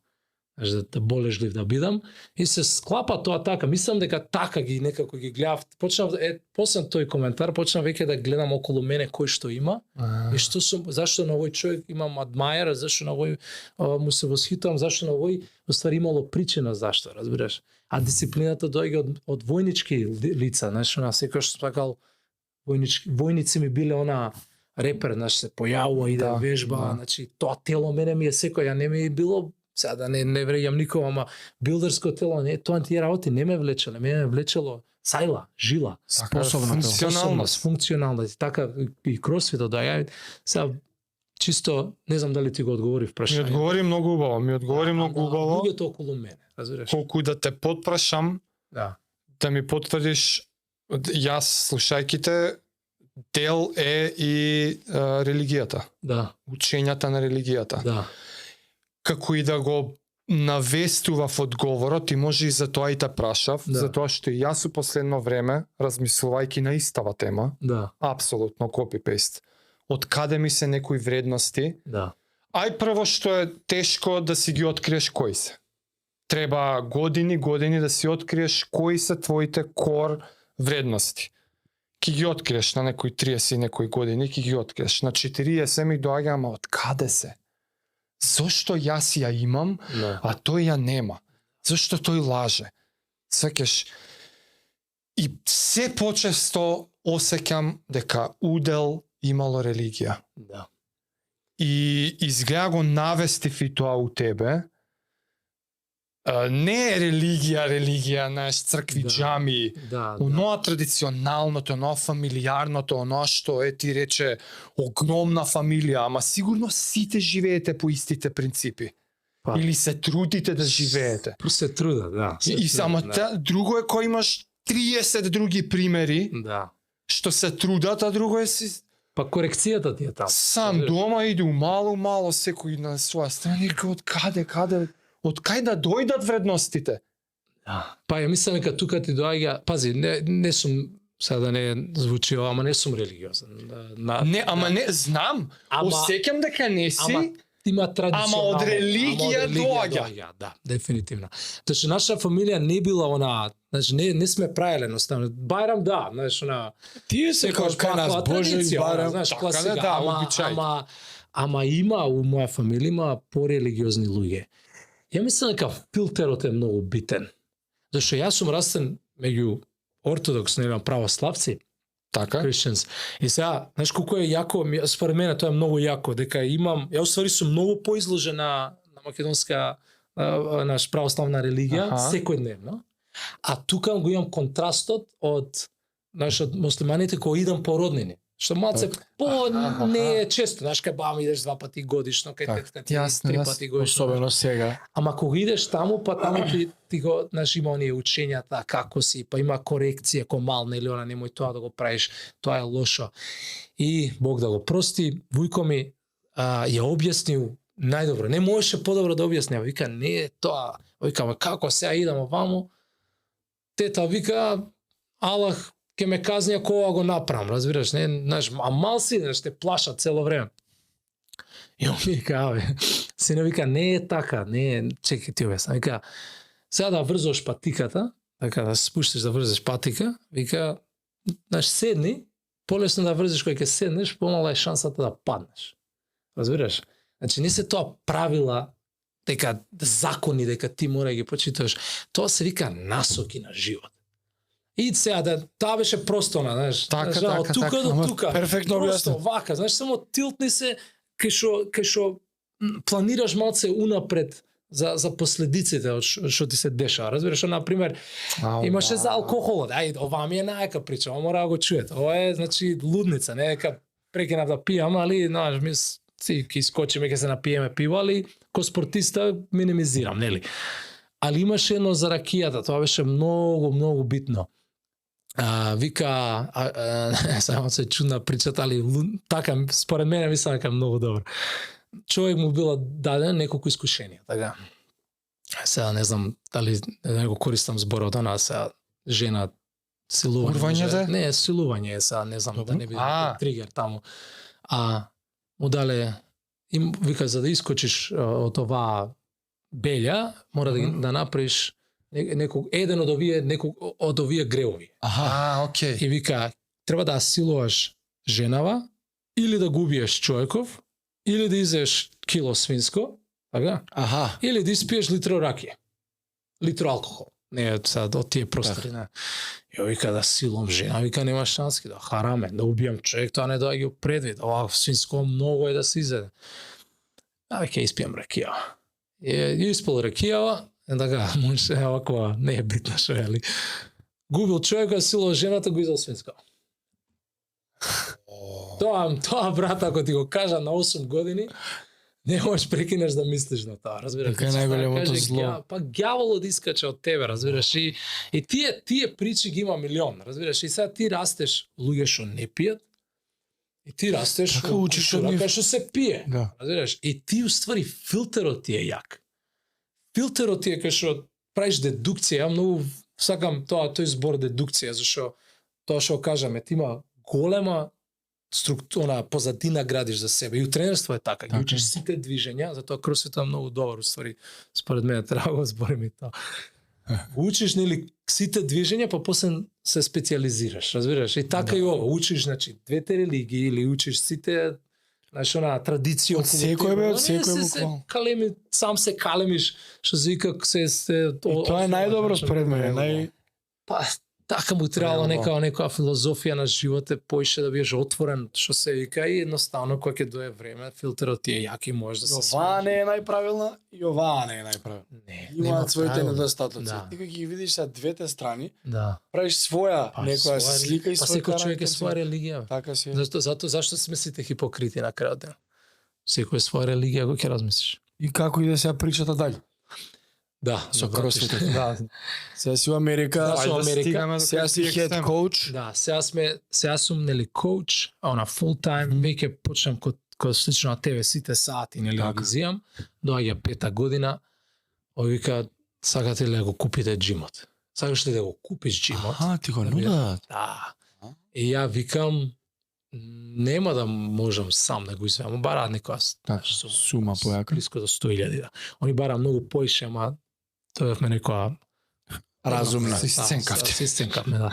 знаеш, да болежлив да бидам, и се склапа тоа така, мислам дека така ги некако ги гледав, почнав, после тој коментар, почнав веќе да гледам околу мене кој што има, и што сум, зашто на овој човек имам адмајер, зашто на овој му се восхитувам, зашто на овој уствари имало причина зашто, разбираш? А дисциплината доаѓа од војнички лица, знаеш, она секојаш сакал војници ми биле она репер, знаеш, се појавува, иде вежба, значи тоа тело мене ми е секој, ја не ми е било, сега да не вреѓам никого, ама билдерско тело, не, тоа тие работи не ме влечеле, ме влечело сајла, жила, функционалност, функционалност, така и кросфитот да ја сега чисто не знам дали ти го одговорив Ми прашање. одговори многу убаво, Луѓето околу мене, разбираш? Колку да те потпрашам, Да. да ми потврдиш, јас слушајќи те, дел е и религијата, Да, учењата на религијата. да. Како и да го навестував одговорот, и може и за тоа и те прашав, Да. затоа што и јас у последно време, размислувајќи на истава тема, Да, апсолутно копи-пейст, од каде ми се некои вредности, да. ај прво што е тешко да си ги откриеш кои се. Треба години да си откриеш кои се твоите кор вредности. Ки ги откриеш на некои 30 и некои години, ки ги откриеш. На 40 ми доаѓа, ама од каде се? Зошто јас ја имам, Да. а тој ја нема? Зошто тој лаже? Сваќаш, и се почесто осеќам дека удел имало религија. Да. И изгледа го навестив и тоа у тебе. Не е религија, знаеш, цркви, Да. џами, Да. оноа традиционалното, оноа фамилијарното, оноа што ти рече огромна фамилија, ама сигурно сите живеете по истите принципи. Па. Или се трудите да живеете. Се труда, да. И само друго е кој имаш 30 други примери Да. што се трудат, а друго е си Па корекцијата ти е таму. сам дома иде мало секој на своја страна, и од каде од кај да дојдат вредностите? Да. Па ја мислам дека тука ти доаѓа, пази, не сум сега да не звучи ова, ама не сум религиозен. Не, ама не знам. Осеќам дека не си. Ама има традиционално. Ама од религија доаѓа. Да, дефинитивно. Значи наша фамилија не била она, значи не сме правеле едноставно. Бајрам да, знаеш она. Тие се кај нас Божи барам. знаеш, така класика, да, обичај. ама има у моја фамилија има порелигиозни луѓе. Ја мислам дека филтерот е многу битен. Зашто јас сум растен меѓу ортодокс, нели, православци, Така? Christians. И сега, знаеш колку е јако, според мене тоа е многу јако, дека имам, ја уствари сум многу поизложен на македонска наш православна религија, секојдневно. А тука го имам контрастот од од муслиманите кои идам по роднини. Што малце по не е често, знаеш, кај баба идеш 2 пати годишно, кај тетка ти 3 пати годишно. Особено сега. Ама кога идеш таму, па таму ти го, знаеш, има оние учењата, како си, па има корекција, ко мал, нели, она, немој тоа да го правиш, тоа е лошо. И Бог да го прости, вујко ми ја објаснил најдобро. Не можеше подобро да објасни, вика, не е тоа. Викаме, како сега идам оваму? Тета вика, Аллах ќе ме казни ако ова го направам, разбираш, не, знаеш, а мал си, знаеш, те плашат цело време. И он ми вика, сине вика, не е така, не е, чекай ти објасна, вика, сега да врзош патиката, така да се спуштиш да врзеш патика, вика, знаеш, седни, полесно да врзеш кој ќе седнеш, помала е шансата да паднеш. Разбираш? Значи не се тоа правила, дека закони, дека ти мора да ги почиташ. Тоа се вика насоки на живот. И сега да таа беше просто она, знаеш, Така, од така, тука така, до ама тука. перфектно Просто објаснет. вака, знаеш, само тилтни се кај што планираш малце унапред за последиците од што ти се дешава. Разбираш, на пример, имаше за алкохолот. Ај, ова ми е најака прича, ова мора да го чуете. Ова е, значи, лудница, не дека прекинав да пијам, али, знаеш, си ќе искочиме, ќе се напиеме пиво, али ко спортиста минимизирам, нели? Али имаше едно за ракијата, тоа беше многу битно. Вика, само се чудна причата, али така, според мене мислам дека многу добро. Човек му било даден неколку искушенија, така. Сега не знам дали не го користам зборот, она сега жена силување. Урвање? Не, силување е сега, не знам да не биде тригер таму. Му дале, вика, за да искочиш од оваа белја, мора да направиш еден од овие греови. Окей. И вика, треба да силуваш женава, или да го убиеш човеков, или да изеш кило свинско, така? Или да испиеш литро ракија. Литро алкохол. Не, сега од тие простори, не. Ја вика да силувам жена, вика нема шански, да хараме, да убијам човек, тоа не доаѓа предвид, ова свинско многу е да се изеде. Вика испијам ракија. Ја испил ракија, така, може оваква, не е битна шо е, али губил човека, силува жената, го изел свинско. Тоа брат, ако ти го кажа на 8 години, не можеш прекинеш да мислиш на тоа, разбираш? Така е најголемото зло. Па ѓаволот искаче од тебе, разбираш? И тие причи ги има милион, разбираш? И сега ти растеш луѓе што не пијат, и ти растеш така учиш од нив што се пие, разбираш? И ти уствари филтерот ти е јак. Филтерот ти е кај што правиш дедукција, ја многу сакам тој збор дедукција, зашто тоа што кажаме, ти има голема структура, позадина градиш за себе. И у тренерство е така. Ги учиш сите движења, затоа кросфитот е многу добар, уствари, според мене треба да збориме и тоа. Учиш, нели, сите движења, па после се специализираш, разбираш? И така и ова, учиш, значи, двете религии или учиш сите, знаеш, она традиција од секој буквално. Калеми, сам се калемиш, што се вика се тоа е најдобро според мене, Па, така му требало некоја филозофија на живот, поише да биеш отворен, што се вика, и едноставно кога ќе дое време, филтерот ти е јак и можеш да се оваа не е најправилна и оваа не е најправилна. Не, имаат своите недостатоци. Ти кога ги видиш са двете страни, правиш своја некоја слика и свој секој човек е своја религија. Така си. Зашто сме сите хипокрити на крајот ден? Секој е своја религија, го ќе размислиш. И како иде сега причата дали? Да, со кросфитот. Сега си у Америка, сега си хед коуч. Да, сега сум нели коуч, на фул тайм, веќе почнам кога слично на тебе сите сати нели ги зијам, доаѓа 5-та година, вика сакате ли да го купите џимот? Сакаш ли да го купиш џимот? Ти го нудат. Да. И ја викам нема да можам сам да го изведам, бара некоја сума појака. Близко до 100.000. Да. Они бара многу поише, ама тоевме некоја разумна. Систенкавме, да.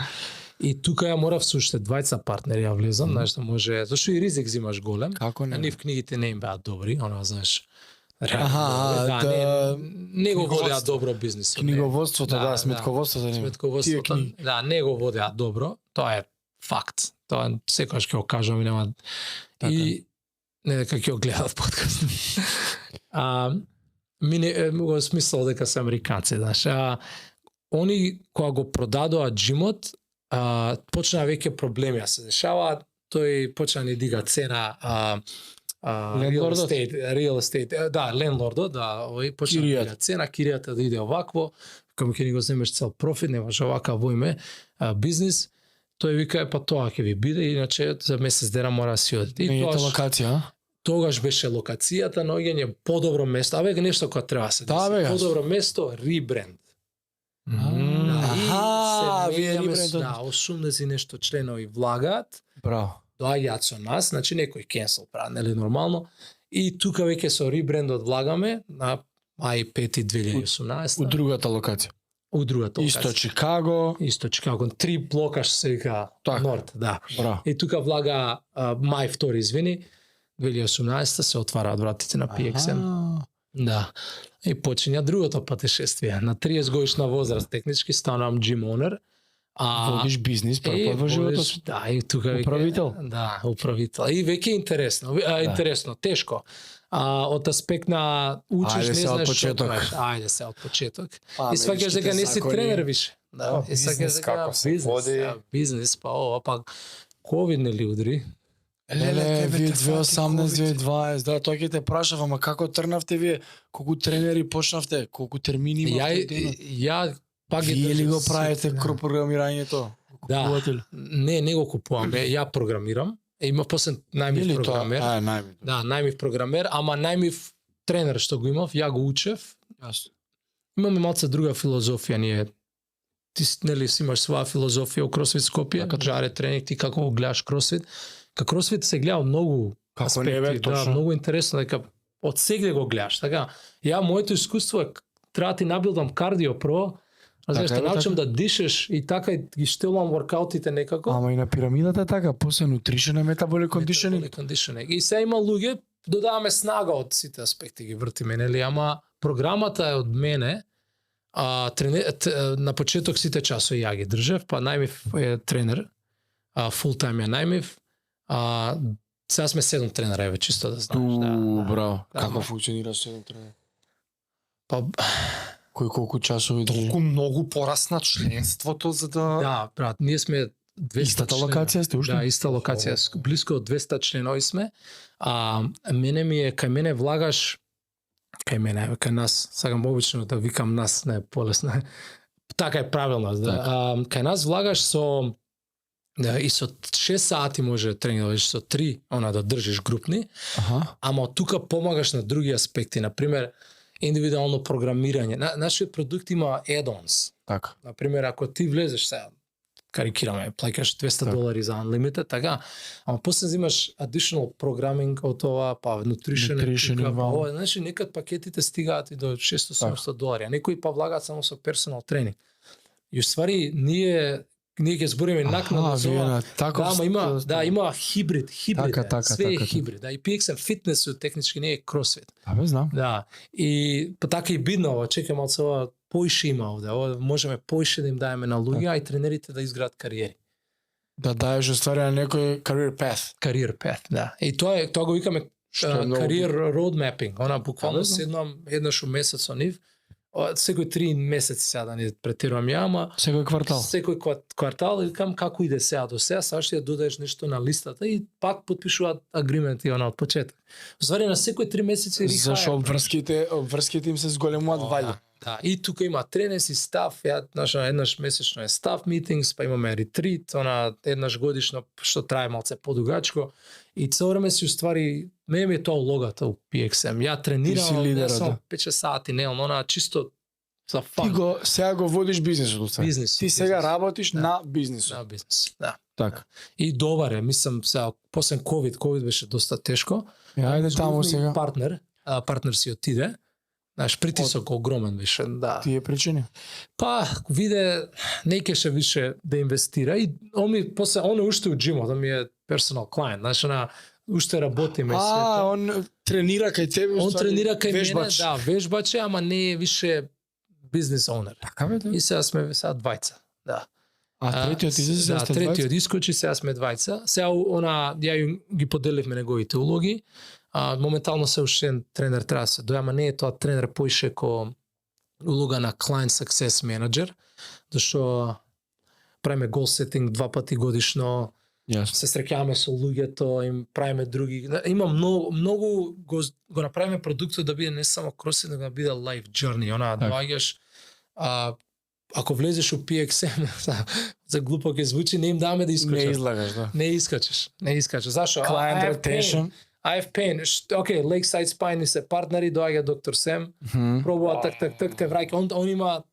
И тука ја морав со уште двајца партнери ја влезам, знаеш да може, зашто и ризик зимаш голем. Како не? Нив книгите не им беа добри, она знаеш. Не го водеа добро бизнисот. Книговодството, сметководството. Да, не го водеа добро, тоа е факт. Тоа секогаш ќе го кажам и нема. И не дека ќе го гледат подкаст. Ми го смислал дека се американци, знаеш. Они кога го продадоа џимот, почнаа веќе проблеми да се дешаваат, тој почна ни дига цена real estate, да, лендлордот, да, овој почна да дига цена, киријата да иде овакво, кога ќе ни го земеш цел профит, немаш овака во име бизнис. Тој вика, па тоа ќе ви биде, иначе за месец дена мора да си одите. И тоа локација, тогаш беше локацијата, наоѓање подобро место, веќе нешто кога треба се деси. Подобро место, ребренд. Вие ребрендот. Да, 80 нешто членови влагаат. Браво. Доаѓаат со нас, значи некој кенсел прави, нели нормално. И тука веќе со ребрендот влагаме на мај 5 2018. У другата локација. У другата локација. Исто Чикаго, 3 блока што се вика Норд, да. Браво. И тука влага мај 2, извини, 2018 се отвараат вратите на PXM. Да. И почиња другото патешествие. На 30 годишна возраст технички станувам gym owner. Водиш бизнис, прв во животот. Да, и тука управител. Да, управител. И веќе интересно, интересно, тешко. Од аспект на учиш, не знаеш што правиш. Ајде се од почеток. И сваќаш дека не си тренер више. Да, и сваќаш дека бизнес, па ова па ковид нели удри. Леле, вие тебе те фати 2018, ковид. 2020, да, тој ќе те прашав, ама како тргнавте вие? Колку тренери почнавте? Колку термини имавте денот? Ја пак ги Вие ли држам го се. правите да. програмирањето? Да. Купувате ли? Не го купувам. Ја програмирам. Има после најмив Или тоа? програмер. Најми. Да, најмив програмер, ама најмив тренер што го имав, ја го учев. Јасно. Имаме малце друга филозофија ние. Ти нели си имаш своја филозофија у Кросфит Скопје, Така, жаре тренинг, ти како го гледаш Кросфит. Ка Кросфит се гледа од многу Како не бе, аспекти, да, точно. многу интересно дека од сегде го гледаш, така. Ја моето искуство е треба да ти набилдам кардио прво, разбираш, Така те е, научам така. да дишеш и така и ги штелувам воркаутите некако. Ама и на пирамидата е така, после nutrition и metabolic conditioning. Conditioning. И се има луѓе, додаваме снага од сите аспекти ги вртиме, нели, ама програмата е од мене. На почеток сите часови ја ги држев, па најмив е тренер, full time е најмив. Сега сме 7 тренера, еве, чисто да знаеш. Браво. Да, Како ама- функционира седом тренер? Па, Кој колку часови држи? Толку многу порасна членството за да... да, брат, ние сме 200 Истата члена. локација сте уште? Да, иста локација. Блиско од 200 членови сме. Мене ми е, кај мене влагаш, кај нас, сакам обично да викам нас, не е полесно. Така е правилно. Да. Кај нас влагаш со да, и со 6 сати може тренираш, со 3 да држиш групни, Аха. ама од тука помагаш на други аспекти, например индивидуално програмирање. Нашиот продукт има add-ons. Така. Например, ако ти влезеш сега, карикираме, плаќаш $200 за unlimited, така, ама после взимаш additional programming од това, па nutrition, Nutrition, па вау. ова, значи некад пакетите стигаат и до $600-700, а некои па влагаат само со персонал тренинг. И уствари ние ќе збориме накнадно за вие ова. на таков... Да, ама има хибрид Така, све е така. хибрид. Да, и PXM фитнесот технички не е кросфит. Абе, знам. Да, и па така и бидно ова, чекај малце ова, поише има овде, ова можеме поише да им даеме на луѓе, а и тренерите да изградат кариери. Да даеш уствари на некој career path. Career path, да. И тоа го викаме Што е многу career road mapping. Она буквално Абе, знам. седнам еднаш у месец со нив, секој 3 месеци сега да не претерувам ја, ама Секој квартал. секој квартал и викам како иде сега до сега, сега ќе додадеш нешто на листата и пак потпишуваат агрименти од почеток. Уствари на секој 3 месеци Зашо обврските им се зголемуваат ваља. Да, и тука има тренерски став, еднаш месечно е став митингс, па имаме ретрит, еднаш годишно што трае малце подугачко и цело време си уствари, мене ми е тоа улогата у PXM. Ја Ти си тренирам, лидерот, не само да. 5 сати, не, чисто за Ти фан. сега го водиш бизнисот уствари. Бизнис, Ти сега бизнис. работиш Да. на бизнисот. Да, бизнес, да. Така. И добар е, мислам, сега, после COVID беше доста тешко. Ајде таму Изгубивме сега. Партнер си отиде. Знаеш, притисок огромен беше, да. Тие причини. Па, виде, не кеше више да инвестира и он е уште у джимот, он ми е персонал клиент, знаеш, уште работиме и света. Он тренира кај тебе, Он уствари, тренира кај мене, вежбач. да, вежбач е, ама не е више бизнес оунер. Така бе, да. И сега сме двајца, да. А третиот излезе, да, сте третиот двајца? искочи, сега сме двајца. Сега ја ги поделивме неговите улоги. Моментално се уште еден тренер треба да се дојама, не е тоа тренер поише ко улога на client success manager, зашто правиме goal setting 2 пати годишно, Јасно. се среќаваме со луѓето, им правиме други. Има многу го направиме продуктот да биде не само кросфит, но да биде life journey. Доаѓаш, ако влезеш у PXM, за глупо ќе звучи, не им даваме да Не искачаш. излагаш, да. Не искачаш. Зашо? Client I have pain. retention. I have pain. Океј, Lakeside Spine се партнери, доаѓа доктор Сем, пробува так, те враќа.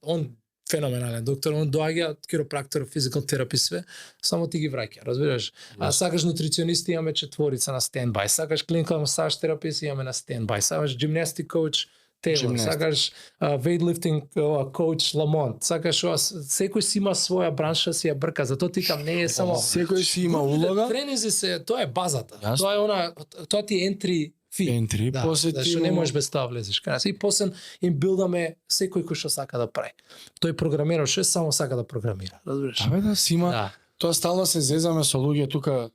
Он феноменален доктор, он доаѓа, киропрактор, физикал терапист, све, само ти ги враќа, разбираш? А сакаш нутриционисти, имаме 4 на стендбај, сакаш клиникал масаж терапист, имаме на стендбај, сакаш gymnastic коуч, Тейлор, сакаш weightlifting коуч Ламонт, сакаш секој си има своја бранша, си ја брка, затоа ти кам не е само Секој си има улога. тренинзи се, тоа е базата. Јасно. Тоа ти е entry fee. Entry, Да, после ти зашто му- не можеш без тоа влезеш кај нас. И после им билдаме секој кој што сака да прави. Тој програмира, што само сака да програмира, разбираш? Абе да си има. Да. Тоа стално се зезаме со луѓе тука,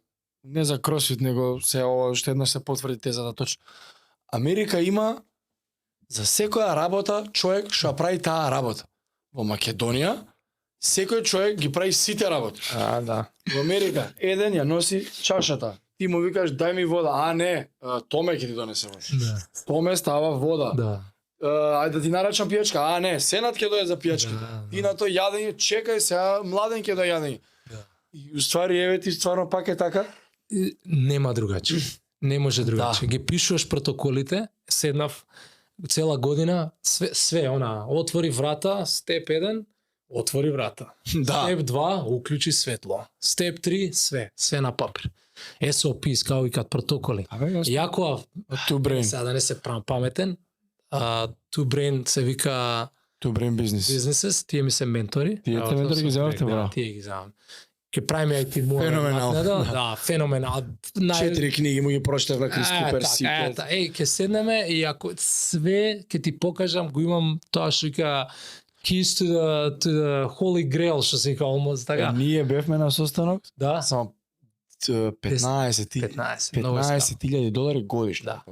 не за кросфит, него се ова уште еднаш се потврди тезата точно. Америка има за секоја работа човек што ја прави таа работа. Во Македонија секој човек ги прави сите работи. Да. Во Америка еден ја носи чашата, ти му викаш дај ми вода, а не, Томе ќе ти донесе вода. Да. Томе става вода. Да. Ајде да ти нарачам пијачка, а не, Сенат ќе дојде за пијачки. Ти на тој јадење, чекај сега, младен ќе дојде јадење. Да. И уствари еве ти стварно пак е така. Нема другачи. Не може другачи. Ги пишуваш протоколите, седнав цела година, све она, отвори врата, степ 1, отвори врата. Да. Степ 2, уклучи светло. Степ 3, све на папир. SOPs, као и кад протоколи. Јако, Two brain. сега да не се правам паметен, Two Brain се вика Two brain business. businesses, тие ми се ментори. Тие те ментори ги земавте, браво. Да, тие ги земам. Ке правиме и ти моја Феноменално. накнада. Да, феноменал. 4 книги му ги прочитав на Крис Купер си. Ке седнеме и ако све ке ти покажам, го имам тоа што вика Keys to the Holy Grail, што се вика almost така. Ние бевме на состанок, Да, само 15 много скапо. $15,000 годишно. Да,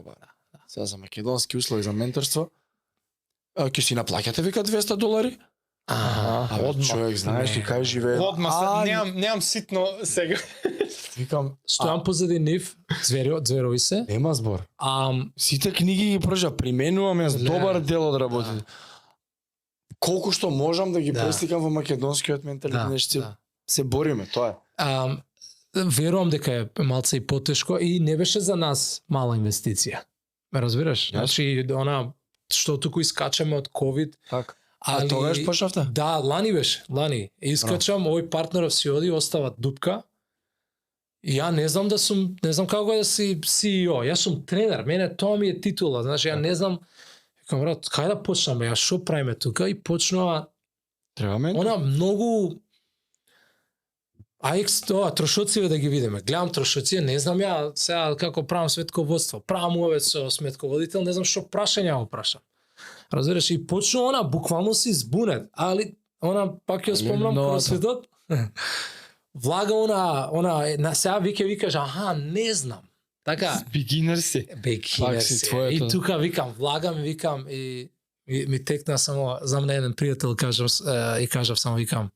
Сега за македонски услови за менторство. Ќе си наплаќате вика $200? Човек, знаеш ли кај живее? Одма немам ситно сега. Викам, Стојам позади нив, зверови се. нема збор. Сите Сите книги ги прожа, применувам јас Не. добар дел од работите. Колку што можам да ги Да. пресликам во македонскиот менталитет, нешто се бориме, тоа е. Верувам дека е малце и потешко и не беше за нас мала инвестиција. Ме разбираш? Значи, она што туку искачаме од ковид, Така. али тогаш почнавте? Да, лани беше, лани. Искачам, овој партнеров си оди, остава дупка. И ја не знам не знам како е да си CEO. Јас сум тренер, мене тоа ми е титула, значи ја не знам. Викам, брат, кај да почнеме, ја што правиме тука и почнува Треба мен? она многу тоа трошоциве да ги видиме. Гледам трошоци, не знам ја сега како правам сметководство. Правам уве со сметководител, не знам што прашања го прашам. Разбираш, и почну она буквално се избунет, али она пак ја спомнам кросфитот. Влага она сега викаш, аха, не знам. Така, Бигинер си. бекинер си се. твоето. И тука викам и ми текна само за мене еден пријател кажав само викам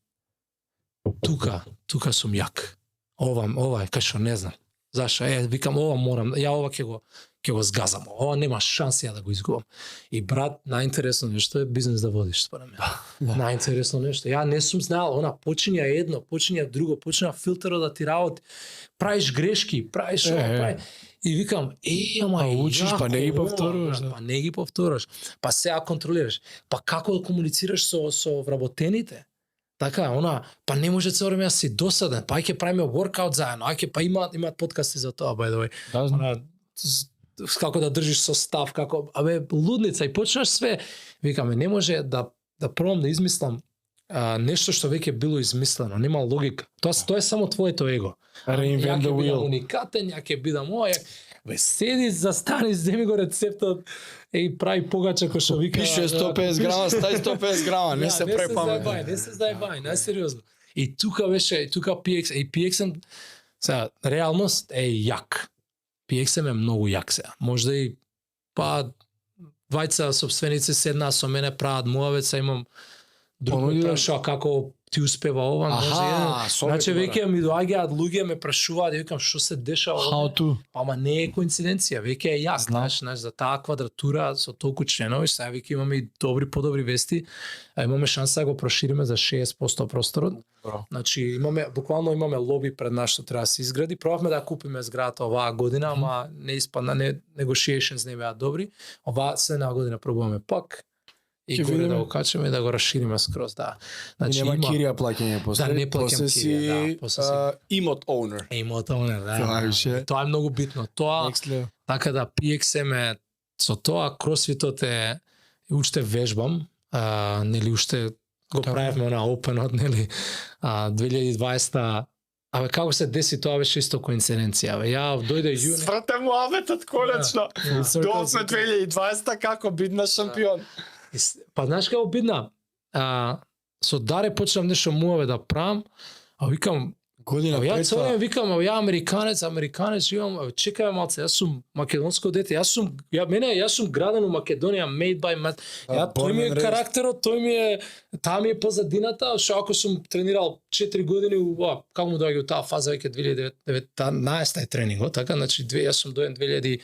тука сум јак. Ова е кај што не знам. Зашо? Викам ова морам, ја ова ќе го згазам. Ова нема шанси ја да го изгубам. И брат, најинтересно нешто е бизнес да водиш според мене. Најинтересно нешто. Ја не сум знаел, она почиња едно, почиња друго, почиња филтерот да ти работи. Правиш грешки, правиш ова, прави. И викам, ама учиш, па не ги повторуваш, да. Па не ги повторуваш. Па сега контролираш. Па како да комуницираш со вработените? Така, па не може цело време да си досаден, па ќе правиме workout заедно, па имаат подкасти за тоа, by the way. Да, знам. Како да држиш состав, како, лудница и почнаш све. Викаме, не може да пробам да измислам нешто што веќе било измислено, нема логика. Тоа е само твоето его. Reinvent the Ја ќе бидам wheel. уникатен, ја ќе бидам седи, застани, земи го рецептот и прави погача кој што вика. Пише 150 грама, стај 150 грама, не се прави паметен. Не се заебај, најсериозно. И тука беше, тука PX, и PX сега, реалност е јак. PX е многу јак сега. Можда и двајца собственици седнаа со мене, прават муавеца, имам друг ме прашува како ти успева ова, може значи веќе ми доаѓаат луѓе ме прашуваат и викам што се дешава. How to? Ама не е коинциденција, веќе е јак, знаеш, за таа квадратура со толку членови, сега веќе имаме и подобри вести, имаме шанса да го прошириме за 60% просторот. Значи буквално имаме лоби пред нас што треба да се изгради. Пробавме да купиме зградата оваа година, ама не испадна, negotiations не беа добри. Оваа следна година пробуваме пак. И горе да го качаме и да го расшириме скроз, да. Значи, и нема кирија плаќање после. Да, не плаќам кирија, после си имот owner. Имот owner, да. Тоа е многу битно. Тоа, така да PXM со тоа, кросфитот е, уште вежбам, нели уште го правевме на опенот, нели, 2020 како се деси, тоа беше исто коинциденција. Ја дојде јуни. Сврте му аветот конечно. Доосме 2020 како бидна шампион. Па знаеш како бидна? Со Даре почнам нешто муаве да правам, викам, Година Ја пред цело тоа. викам, ја американец, имам, чекај малце, јас сум македонско дете, јас сум граден у Македонија, made by ја тој ми е born and raised. карактерот, тој ми е, таа ми е позадината, што ако сум тренирал 4 години, како му доаѓа у таа фаза веќе 2019 е тренингот, така, значи јас сум доен 2012,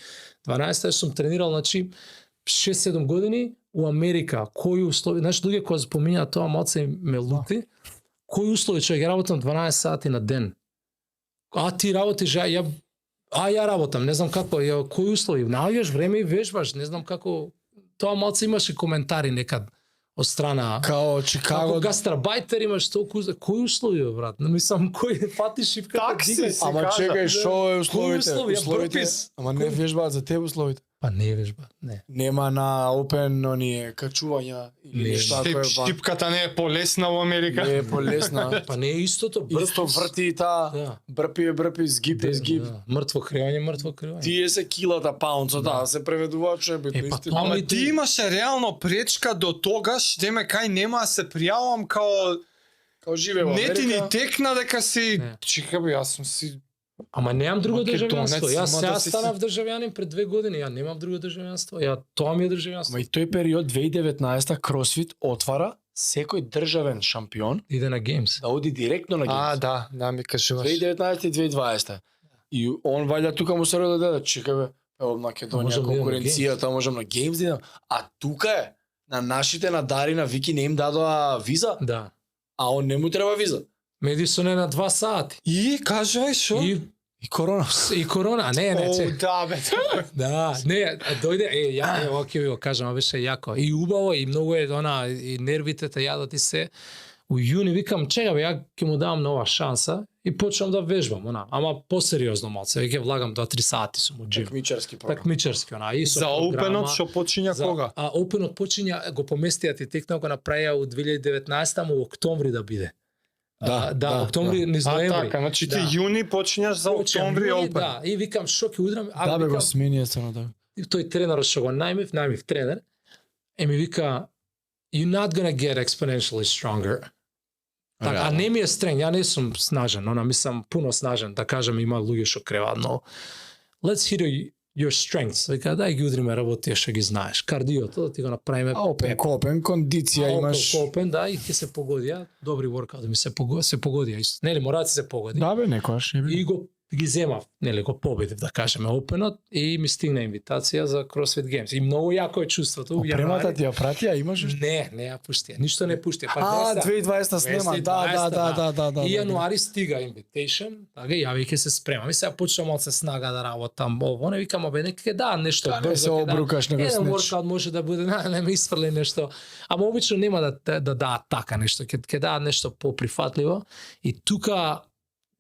јас сум тренирал, значи 6-7 години у Америка, кои услови, значи луѓе кои споминјаат тоа малце ме лути, кои услови, човек, ја работам 12 сати на ден. Ти работиш, ја работам, не знам како, кои услови, наоѓаш време и вежбаш, не знам како, тоа малце имаше коментари некад од страна. Као Како Чикаго. гастарбајтер имаш толку, кои услови, брат? Не мислам, кој фати шипката, Такси дигаш. си. Ама кажа, чекај, да. шо е условите? услови? Условите, Брпис. ама не вежбаат за тебе условите. Па не вежба, не. Нема на опен оние качувања или Не. нешто ако е ван. Шипката не е полесна во Америка. Не е полесна. Па не е истото, Исто врти таа, Да. брпи, згип е згип. Да. Мртво кривање. Тие се килата паунцо, да, се преведува че бе, Па истина. тоа Ама ми ти имаше реално пречка до тогаш, деме кај нема да се пријавам као Као живе во не ти ни Америка. текна дека си Не. чека бе, јас сум си Ама немам друго Македонец, државјанство. Јас ма сега да си- станав државјанин пред 2 години. Ја немам друго државјанство. Тоа ми е Ама државјанство. и тој период 2019 Кросфит отвара секој државен шампион Иде на Games. да оди директно на Games. да ми кажуваш. 2019 и 2020. И он вајда тука му се роди да чека бе, од Македонија Можам да идам на конкуренцијата, можам на Games да идам. А тука е на нашите надари на Вики не им дадоа виза, Да. а он не му треба виза. Медисон е на 2 сати. И кажувај шо? И корона. И корона, не, О, че. да бе. Да, не, дојде, ја, ќе ви го кажам, беше јако. И убаво, и многу е, и нервите те јадат и се. У јуни викам, чека бе, ја ќе му давам нова шанса и почнам да вежбам, ама посериозно малце, веќе влагам 2-3 сати сум од джим. Такмичарски програм. Такмичарски, и со За програма. Опенот што почиња кога? Опенот почиња, го поместија ти текна, го направија у 2019, ама у октомври да биде. Да, октомври, низ ноември. Така, значи ти Да. јуни почињаш за октомври Јуни, Опен. Да, и викам, шо ќе удрам, Да бе го викам, смени стварно да. тој тренерот што го најмив тренер, ми вика, you're not gonna get exponentially stronger. Така, а не ми е стрен, ја не сум снажен, мислам пуно снажен, да кажем има луѓе што креваат, но let's hit your strengths. Вика, дај ги удриме работи што ги знаеш. Кардиото, да ти го направиме. Опен, копен, кондиција имаш. Опен, да, и ќе се погоди, добри воркаут ми се погоди, нели, мора да се погоди. Да бе, некојаш не И би. го ги земав, нели, го победив, да кажеме, Опенот и ми стигна инвитација за CrossFit Games. И многу јако е чувството. у Опремата јануари. ти ја пратија, имаш уште? Не ја пуштија, ништо не пуштија. А, 2020 снема, да. И јануари стига invitation, така и ја веќе се спремам. И сега почнам од се снага да работам ово, не викам, бе, нека да нешто Да, не се обрукаш, него еден снеч. воркаут може да биде, не ме isfrли нешто. Ама обично нема да даат така нешто, ќе даат нешто поприфатливо. И тука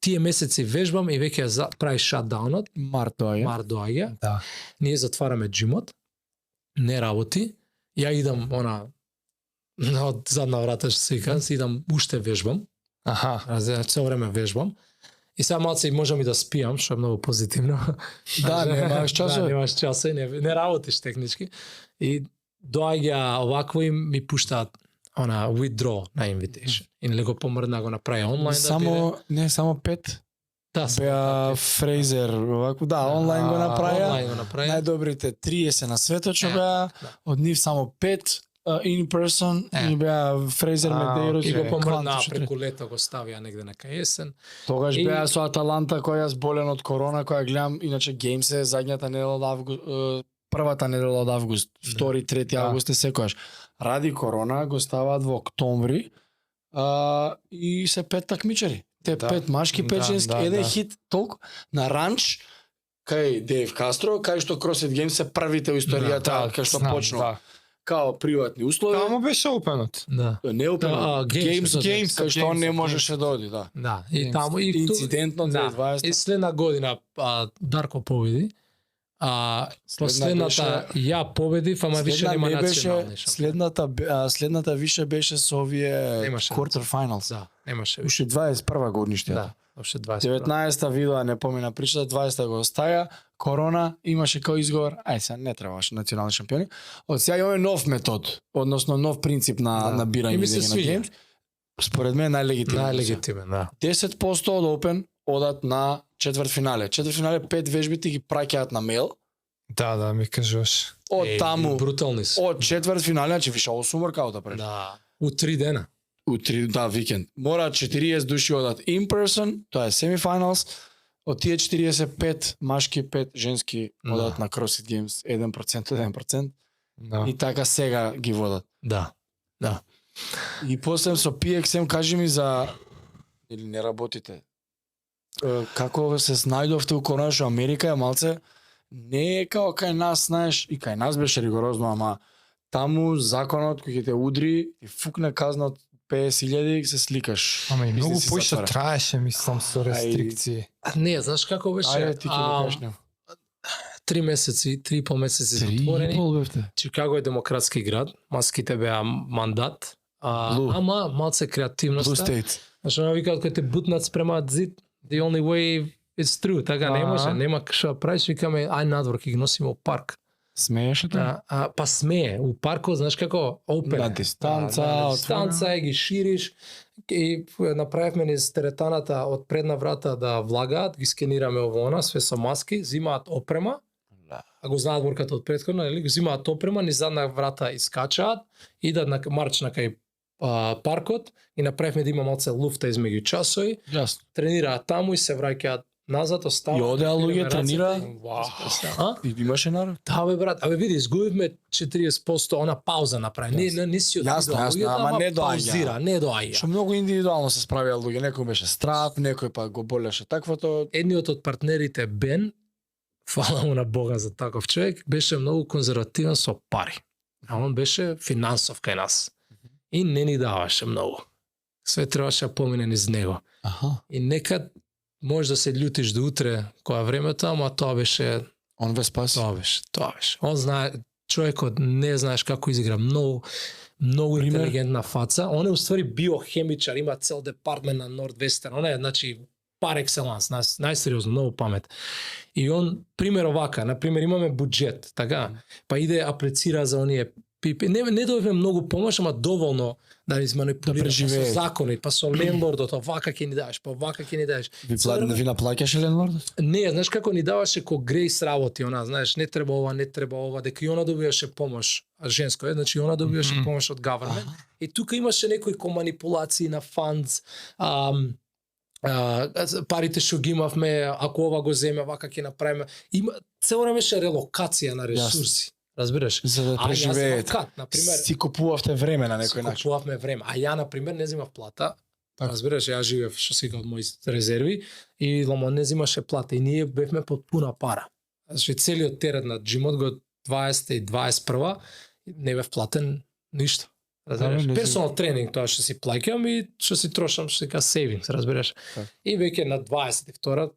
тие месеци вежбам и веќе прави шатдаунот, Март доаѓа. март доаѓа. Да. Ние затвараме джимот, не работи. Ја идам од задна врата што се вика, идам уште вежбам. Аха. Цело време вежбам. И сега малце можам и да спијам, што е многу позитивно. Да, немаш часови. Да, немаш часови, не работиш технички. И доаѓа овакво и ми пуштаат withdraw на invitation. И нели го помрдна го направи онлайн Само, не, само 5. да биде. Беа Фрейзер, овако, да, онлайн го направија. Онлайн го направи. Најдобрите 30 на светот што Е, беа, да. од нив само 5 in person Е. и беа Фрейзер, Медеирос И го и помрдна Квантич. преку лето го ставија негде на каесен. Тогаш И- беа со Аталанта која зболен од корона, која гледам, иначе Геймс е задњата недела од август, првата недела од август, 2-3 Да. август е секојаш. Ради корона го ставаат во октомври и се 5 такмичари. Те Да. 5 машки, 5 Да, женски, да, еден да. хит толку на ранч кај Дейв Кастро, кај што CrossFit Games се првите во историјата кај што знам, почнува. да. Као приватни услови. Таму беше Опенот. Да. Не опен, Games, Games, кај што он не можеше да оди, да. Да, и Games. таму и Инцидентно да. 2020. И следна година Дарко победи. Последната ја победив, ама више нема не беше, национални шампион. следната више беше со овие Немаше quarter finals. Да, немаше више. Уште 21 годишниот. Да, вообще 20. 19-та видоа не помина причата, 20-та го остаја, корона, имаше кој изговор, ај сега не требаше национални шампиони. Од сега имаме нов метод, односно нов принцип на Да. набирање И ми се на свиѓа. Games. според мен најлегитимен. Најлегитимен, да. 10% од Open одат на четвртфинале. Четвртфинале 5 вежби ти ги праќаат на мејл. Да, ми кажуваш. Од таму, брутални се. од четвртфинале, значи више 8 воркаута пред. Да. У 3 дена. У 3, да, викенд. Мора 40 души одат in person, тоа е semifinals. Од тие 45 машки, 5 женски одат на CrossFit Games 1% од 1%. Да. И така сега ги водат. Да. Да. И после со PXM кажи ми за или не работите. Како се снајдовте у Конаш Америка е малце не е као кај нас, знаеш, и кај нас беше ригорозно, ама таму законот кој ќе те удри и фукне казна од 50.000 и се сликаш. Ама и многу Бизнес си поише затвара. траеше, мислам, со рестрикции. Не, знаеш како беше? Ајде ти ќе го кажеш. 3 месеци, 3,5 месеци затворени. Чикаго е демократски град, маските беа мандат, Blue. ама малце Blue креативноста. State. Знаеш, она викаат кој те бутнат спремаат зид, the only way it's true, така не може, нема што да правиш, викаме ај надвор ќе ги носиме у парк. Смееше те? Па смее, у паркот, знаеш како, open. На дистанца, на отворено. дистанца, ги шириш и направивме низ теретаната од предна врата да влагаат, ги скенираме овона, све со маски, зимаат опрема, а го знаат ворката од претходно, нели, го зимаат опрема, низ задна врата искачаат, идат на марч на кај паркот и направивме да има малце луфта измеѓу часови, Јасно. тренираат таму и се враќаат назад, оставаат. И одеа луѓе, тренира? Вау. И имаше народ? Да, бе, брат, види, изгубивме 40%, она пауза направи. Не си Јасно, јасно, ама не доаѓа. Паузира, не доаѓа. Што многу индивидуално се справија луѓе, некој беше страв, некој па го болеше таквото. Едниот од партнерите, Бен, фала му на Бога за таков човек, беше многу конзервативен со пари. А он беше финансов кај нас. И не ни даваше многу. Све требаше да помине низ него. Аха. И некад може да се љутиш до утре која времето, ама тоа беше Он ве спаси. Тоа беше. Он знае, човекот не знаеш како изигра, многу интелигентна фаца. Он е уствари биохемичар, има цел департмент на Нордвестерн. Он е, значи, пар екселанс, најсериозно, многу памет. И он, пример овака, например, имаме буџет, така, па иде аплицира за оние пипи. Не добивме многу помош, ама доволно да изманипулира Да со преживее. закони, па со лендлордот, овака ќе ни дадеш, па овака ќе ни дадеш. Ви наплаќаше ленлордот? Не, знаеш како ни даваше ко грейс работи, она, знаеш, не треба ова, дека и она добиваше помош, а женско е, значи она добиваше помош од government. И тука имаше некои ко манипулации на фандс, парите што ги имавме, ако ова го земе, вака ќе направиме. Има цело време беше релокација на ресурси. Разбираш? За да преживеете. Например, Си купувавте време на некој начин. купувавме време. А ја, например, не земав плата. Така. Разбираш, ја живеев што сега од мои резерви и Ламон не земаше плата и ние бевме под пуна пара. Значи целиот терет на джимот го 20 и 21 не бев платен ништо. Разбираш? не си- Персонал тренинг тоа што си плаќам и што си трошам, што се ка savings, разбираш? Така. И веќе на 22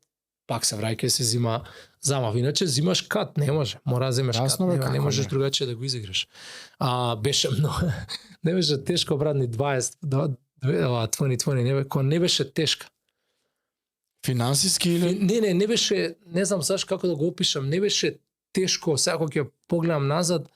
пак се враќа и се зима замав. Иначе зимаш кат, не може. Мора да земеш Јасно, кат, бе, не како можеш не? другаче да го изиграш. Беше многу, не беше тешко, брат, ни 2020, не беше тешка. Финансиски или? Не беше, не знам зашто како да го опишам, не беше тешко, сега кога ќе погледам назад,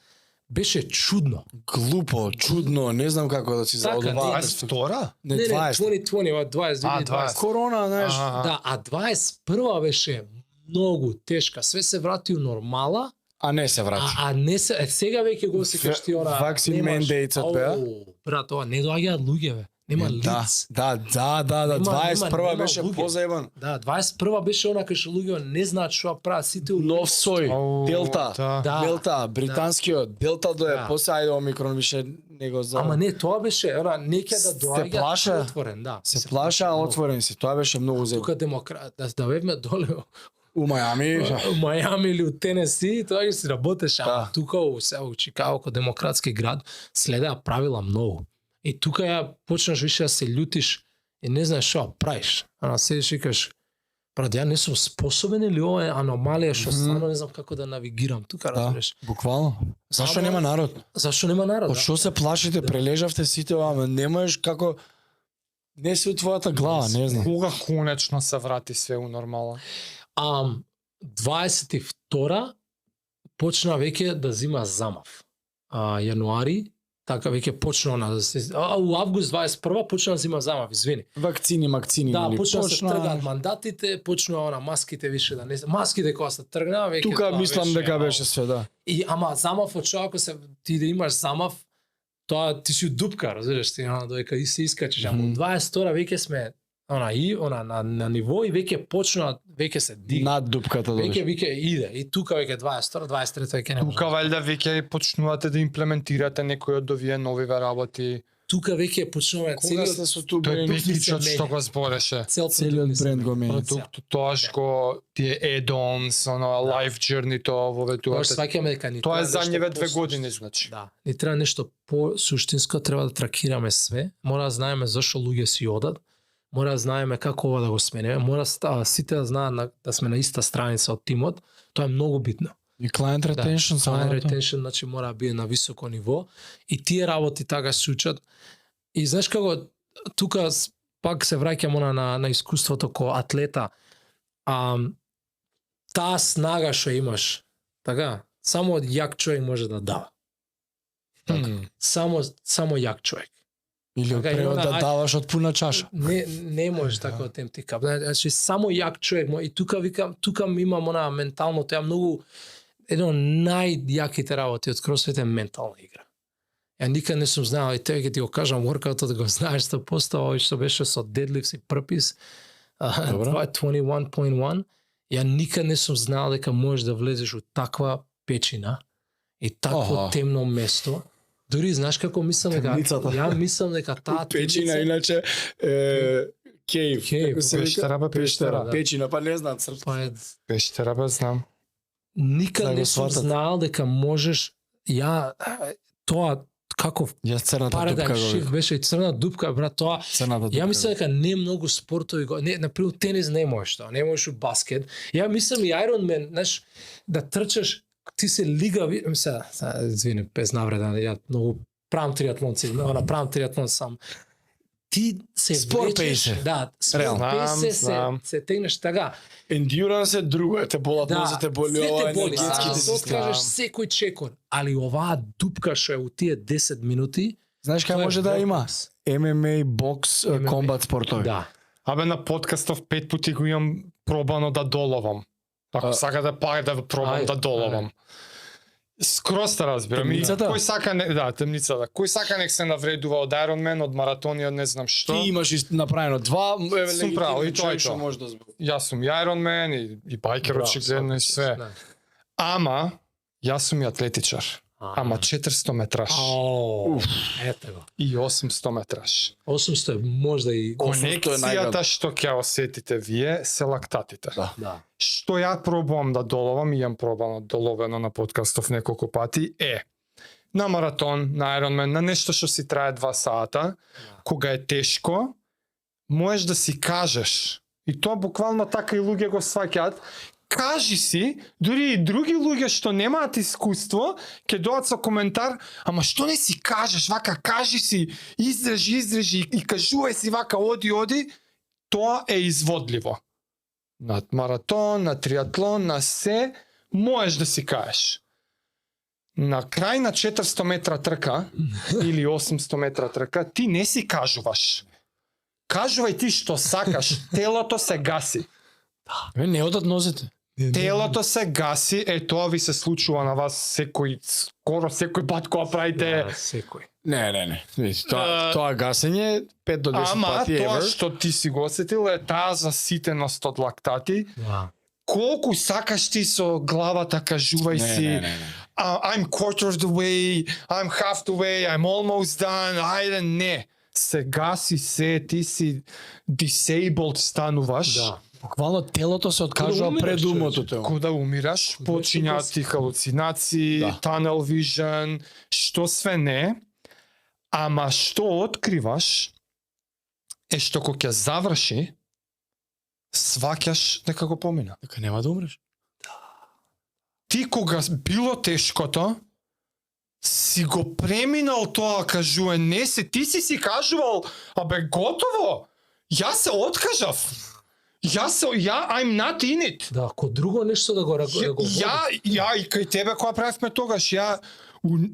беше чудно. Глупо, чудно, не знам како да си Така, за оваа. 22-ра? Не, Не, 20. 2020, ова 20, 2020. Корона, знаеш. Да, а 21 беше многу тешка. Све се врати у нормала, А не се врати. а не се, сега веќе го сикаш ти она. Vaccine немаш- mandates-от беа? Ау, брат, ова не доаѓаат луѓе, бе. Нема лиц. Да, 21 нема беше луѓе. позаебан. Да, 21 беше она кај што луѓе не знаат што прават, сите Нов сој, Ау, Делта. да. Да. Делта, британскиот, Делта дое, Да. после ајде Омикрон више него за. Ама не, тоа беше, она не ќе да Се доаѓа плаша. отворен, да. се плаша, отворен си. Тоа беше многу зеб. Тука демократ, да бевме доле У Мајами, у Мајами или у Тенеси, тоа ќе си работеше, ама Да. тука у Чикаго, ко демократски град, следеа правила многу. И тука ја почнаш више да се љутиш и не знаеш што да правиш. Ана седиш и кажеш, брат, ја не сум способен или ова е аномалија што стварно не знам како да навигирам тука, да, разбираш. буквално. Зашто Ама- нема народ? Зашто нема народ? Од што се плашите, прележавте сите, ама не можеш како не си у твојата глава, не знам. Кога конечно се врати све у нормала? 22 почна веќе да зима замав. Јануари Така веќе почна она у август 21 почна да зема замав, извини. Вакцини, Да, нели, почна да се тргаат мандатите, почнува она маските више да не маските кога се тргнаа веќе Тука тоа мислам беше, дека беше све, да. И ама замав од што ако се ти да имаш замав, тоа ти си дупка, разбираш, ти она додека и се искачиш, ама 22 веќе сме она на ниво и веќе почна, веќе се дига. Над дупката Веќе додеш. иде. И тука веќе 22, 23 веќе не може. Тука валјда веќе почнувате да имплементирате некои од овие новиве работи. Тука веќе почнуваме Кога сте со ту Тој бренд, пикичот што го збореше. целиот бренд го менја. Тоа што тие add-ons, life journey-то во Тоа ветувате. сваќаме дека ни Тоа е треба нешто задниве 2 по-суштинско. години, значи. Да, ни треба нешто по-суштинско, треба да тракираме све, мора да знаеме зашо луѓе си одат, мора да знаеме како ова да го смениме, мора сите да знаат да сме на иста страница од тимот, тоа е многу битно. И client retention, Client само retention, значи мора да биде на високо ниво и тие работи така се учат. И знаеш како тука пак се враќам на искуството ко атлета. Таа снага што имаш, така, само јак човек може да дава. Само јак човек. или од Така, превод има да на- даваш од пуна чаша. Не може така од темтика. Значи само јак човек и тука викам, тука имам она ментално, тоа е многу едно од најјаките работи од кросфит е ментална игра. Ја никад не сум знаел, и тебе ќе ти го кажам, workoutот да го знаеш 100%, овој што беше со deadlifts и burpees, Добро. тоа е 21.1, ја никад не сум знаел дека можеш да влезеш у таква печина и такво Аха. темно место. Дури знаеш како мислам дека Темницата. ја мислам дека таа Печина, темница- иначе, кейв. Кейв, Како се вика? пештера, пештера. да. Печина, па не знаат српски. Па е Пештера, бе, знам. никад Да го не сум сватат. знаел дека можеш тоа каков Јас црната дупка парадајм го шифт викам. беше и црна дупка, брат, тоа Црната дупка. ја мислам дека не многу спортови го, не, например тенис не можеш тоа, не можеш у баскет. Ја мислам и Ironman, знаеш, да трчаш, ти се лигави, сега, извини, без навреда, ја многу правам триатлон, правам триатлон сам. Ти се Спорт влечеш, пейсе. да, Реално. спорт пейсе, Знам. се тегнеш така. Endurance е друго, те болат нозите, боли свете ова, боли, енергетските да системи. откажеш секој чекор, али оваа дупка што е у тие 10 минути, Знаеш тоа кај е може да има? workouts. MMA, бокс, MMA. комбат спортови. Да. Абе на подкастов 5 пати го имам пробано да доловам. Ако А, сака да пак да пробам ајде, да доловам. Скроз те разбирам. И Темницата? кој сака темницата. Кој сака нек се навредува од Ironman, од маратони, од не знам што. Ти имаш направено два, Сум правил, и тоа е што тоа. може да збори. Јас сум и Ironman и байкер Браво, очигледно и све. Да. Ама јас сум и атлетичар. Ама 400 метраш Ау, ето го. и 800 метраш. 800 можда и... 800 е најград. Конекцијата што ќе осетите вие се лактатите. Да. Да. Што ја пробувам да доловам и имам пробано доловено на подкастов неколку пати е на маратон, на Ironman, на нешто што си трае 2 сата, кога е тешко, можеш да си кажеш. И тоа буквално така и луѓе го сваќаат. Кажи си, дури и други луѓе што немаат искуство, ќе доаат со коментар, ама што не си кажеш, вака кажи си, издржи и кажувај си вака оди, тоа е изводливо. На маратон, на триатлон, на се, можеш да си кажеш. На крај на 400 метра трка или 800 метра трка, ти не си кажуваш. Кажувај ти што сакаш, телото се гаси. Не одат нозите. Телото се гаси, тоа ви се случува на вас скоро секој пат кога правите. Да, секој. Не. Види, тоа гасење 5 до 10 Ама пати тоа ever. што ти си го осетил е таа заситеност од лактати. Да. Колку сакаш ти со главата кажувај си. Не. I'm quarter of the way, I'm half the way, I'm almost done, ајде не. Се гаси се, ти си disabled стануваш. Да. Буквално телото се откажува умираш, пред умото човече. те. Кога умираш, почињаат ти халуцинации, Да. tunnel vision, што све не. Ама што откриваш е што кога ќе заврши, сваќаш дека го помина. Дека нема да умреш. Ти кога било тешкото, си го преминал тоа кажување, не се, ти си кажувал, абе готово, јас се откажав. I'm not in it. Да, ко друго нешто да го Ја и кај тебе кога правевме тогаш, ја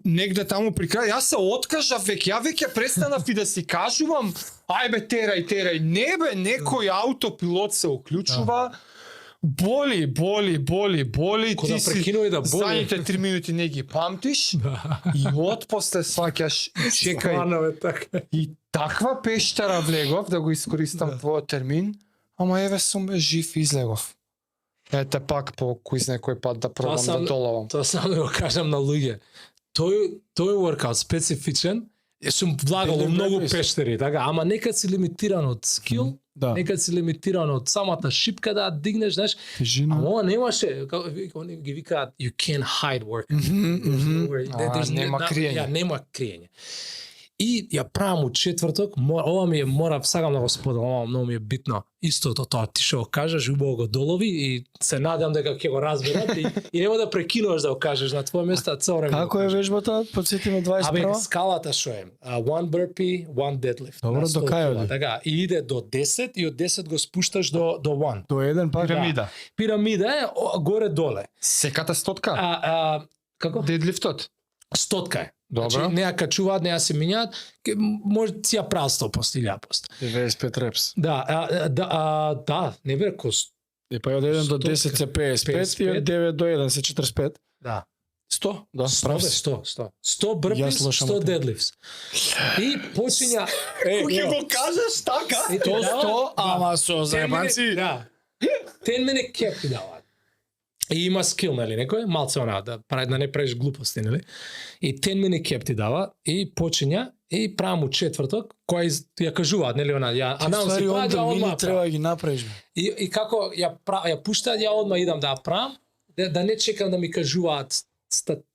негде таму при крај, јас се откажав веќе, ја веќе престанав и да си кажувам, ајбе терај, не бе, некој аутопилот се уклучува, боли, Кога ти си прекинува и да боли. задните 3 минути не ги памтиш и отпосле сваќаш, чекај, Стварно е така. и таква пештера влегов, да го искористам твојот термин, ама еве сум бе жив и излегов. Ете пак по кој знае кој пат да пробам сам- да долавам. Тоа само да го кажам на луѓе. Тој workout специфичен, сум влагал Беле многу препис. пештери, така, ама некад си лимитиран од скил, Да. некад си лимитиран од самата шипка да ја дигнеш, знаеш. Тежина. Ама ова немаше, они ги викаат you can't hide work. Нема криење. Ја, нема криење. И ја правам у четврток, ова ми е, сакам да го споделам, ова многу ми е битно. Истото тоа ти што го кажеш, убаво го долови и се надам дека ќе го разберат и нема да прекинуваш да го кажеш на твое место цел време. Како е вежбата? Подсетиме 21. Абе, скалата што е? One burpee, one deadlift. Добро, На до 100 кај кила, оди? Така, и иде до 10 и од 10 го спушташ до 1. До еден пак. Пирамида. Пирамида е горе-доле. Секата стотка. Како? Дедлифтот. Стотка е. Добро. Значи, не ја качуваат, не ја се минјаат, може си ја прават 100% или 1000%. 95 репс. Да, не бе кост. И па од 1 до Стотка. 10 се 55 и 55. од 9 до 1 се 45. Да. 100. Да, 100 прав бе, си. 100. 100 burpees, Јас слушам 100 о тебе. deadlifts. И почиња... Кој го кажеш така? То 100, ама со заебанци. Да. 10 minute cap ти даваат. И има скил, нели, некој, малце она, да не правиш глупости, нели? И 10 minute cap ти дава и почиња и правам у четврток, кој ја кажуваат, нели, она, ја анаунси, Ствари, па, онда ја мини одма треба да ги направиш. бе. И како ја пуштаат, ја одма идам да ја правам, да не чекам да ми кажуваат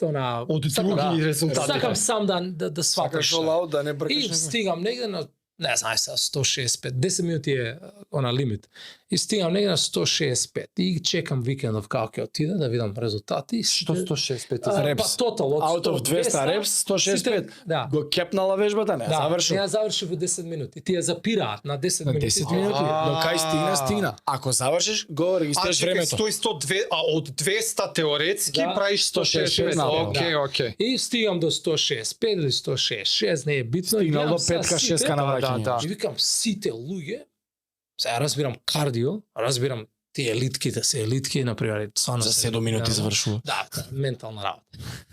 она... Од други резултати. Сакам сам да сваташ. Сакаш all out, да не И бркаш некој. стигам негде на, не знам, 165, 10 минути е она лимит. И стигам негде на 165 и чекам викендов како ќе отиде да видам резултати. Што 165? репс? Па тотал од Out of 200 репс, 165. Да. Го кепнала вежбата, не, Да, завршил. не ја завршив во 10 минути. Ти ја запираат на 10 На минути. 10 минути. До кај стигна. Ако завршиш, го регистрираш времето. 102, а од 200 теоретски Да, правиш 165. 165, Окей. И стигам до 165 или 166, не е битно. Стигнал И до гледам сега 5-ка, сите, 6-ка навраќање. да. И викам, сите луѓе, сега разбирам кардио, разбирам тие елитките се елитки, например, стварно За се- 7 минути да, завршува. Да, ментална работа.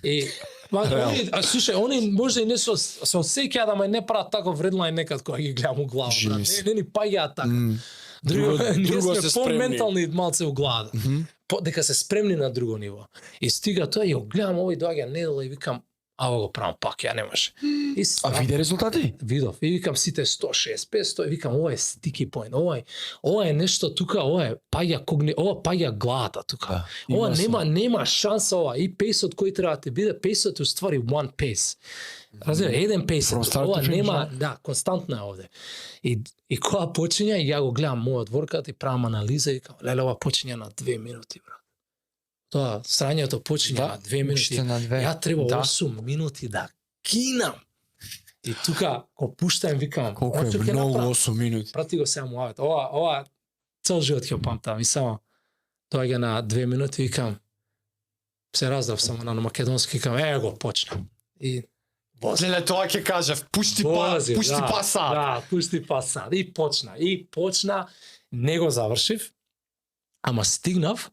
И Реално. слушај, они може и не со сеќаат, ама и не прават тако вредно и некад кога ги гледам у глава. Живи брат. си. Не ни паѓаат така. Друго- Ние друго сме се спремни. по-ментални малце у главата. Дека се спремни на друго ниво. И стига тоа и го гледам овој доаѓа недела и викам, аво го правам пак, ја немаше. И А виде резултати? видов и викам сите 165, 100 и викам ова е sticky point. Ова е нешто тука, ова е ова паѓа главата тука. Да, Ова има нема шанса ова и пейсот кој треба да ти биде, пейсот е уствари one pace. Разбира, еден пейс. From start Ова to finish, нема, да, константно е овде. И кога почиња и ја го гледам мојот воркат и правам анализа и викам, леле ова почиња на 2 минути, брат. Тоа срањето почиња Да, на 2 минути. уште на 2. Ја треба Да. 8 минути да кинам. И тука го пуштам викам, Колку е "Очу ќе многу направам." 8 минути. Прати го сега муавет. Ова цел живот ќе памтам и само доаѓа на 2 минути и викам се раздрав само на македонски викам го почнам. И Леле, тоа ќе кажав, пушти Вози, па сад. Да, пушти па сад. И почна, не го завршив, ама стигнав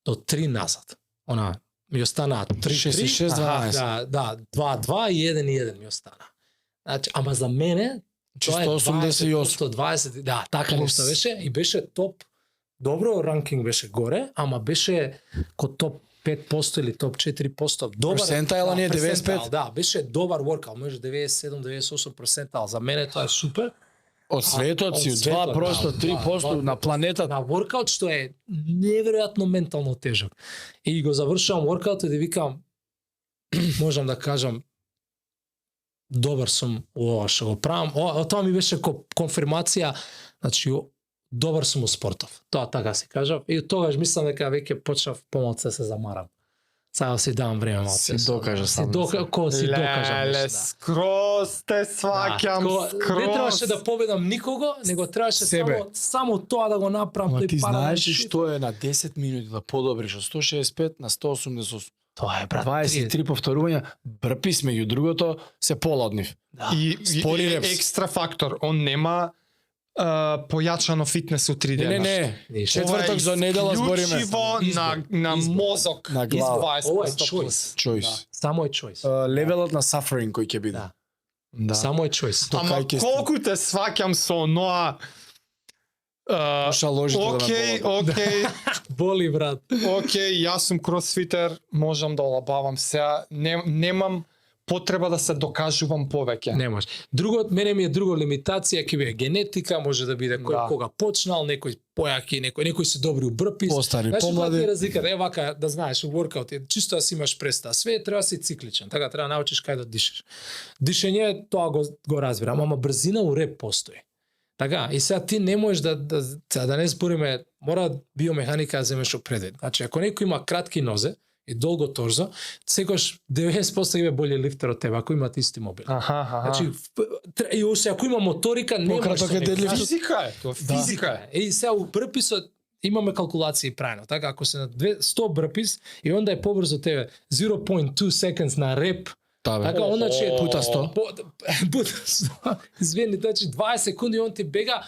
до 3 назад. Она ми остана 3-3. 6-6, 12. Да, 2-2 и 1-1 ми остана. Значи, ама за мене тоа е 188. 20, да, така нешто беше и беше топ. Добро ранкинг беше горе, ама беше ко топ 5% или топ 4%. Добар Персентајла не е 95? персентајл, да, беше добар воркаут, може 97-98%, за мене тоа е супер. Од светот си, од светот, 2%, да, 3% на планетата. На воркаут што е неверојатно ментално тежок. И го завршувам воркаутот и викам можам да кажам добар сум у ова што го правам. Тоа ми беше конфирмација, значи добар сум у спортов. Тоа така си кажав. И од тогаш мислам дека веќе почнав помалку да се замарам. Сега си давам време малце. Си докажа сам. Си докажам Леле, нешто, да. скроз те сваќам, скроз. Не требаше да победам никого, него требаше Себе. само тоа да го направам. Ама тој ти паралелен знаеш шит. што е на 10 минути да подобриш од 165 на 188. Тоа е брат. 23 повторувања, брпис меѓу другото се пола од нив. Да. И Спори репс. екстра фактор, он нема појачано фитнес у 3 дена. Не. Ништо. Четврток за недела збориме. Исклучиво на Избор. мозок. На глава. Ова е 20% choice. Choice. Само е choice. Левелот на suffering кој ќе биде. Да. Да. Само е choice. До Ама кај ќе колку те сваќам со оноа Ша ложите да окей, ме болат. окей, Боли брат. окей, јас сум кросфитер, можам да олабавам сега, немам потреба да се докажувам повеќе. Не може. Друго, мене ми е друго лимитација, ќе биде генетика, може да биде кој Да. кога почнал, некој појаки, некој се добри у брпис. Постари, Знаеш помлади. каква е разлика? Е вака да знаеш, у воркаут е чисто да си имаш представа. Све треба да си цикличен, така треба да научиш кај да дишеш. Дишење тоа го разбирам, ама брзина у реп постои. Така, и сега ти не можеш да не збориме, мора биомеханика да земеш предвид. Значи, ако некој има кратки нозе и долго торзо, секогаш 90% ќе е болje лифтер од тебе, ако имате исти мобили. Аха. Значи, и уште ако има моторика, не можеш Пократок е дедлифт. Физика е, тоа физика е. И сега у брписот имаме калкулации правено, така ако се на 100 брпис и онда е побрзо тебе 0.2 seconds на реп, Табе. така онда че Пута 100. Пута 100. Извини, значи 20 секунди он ти бега,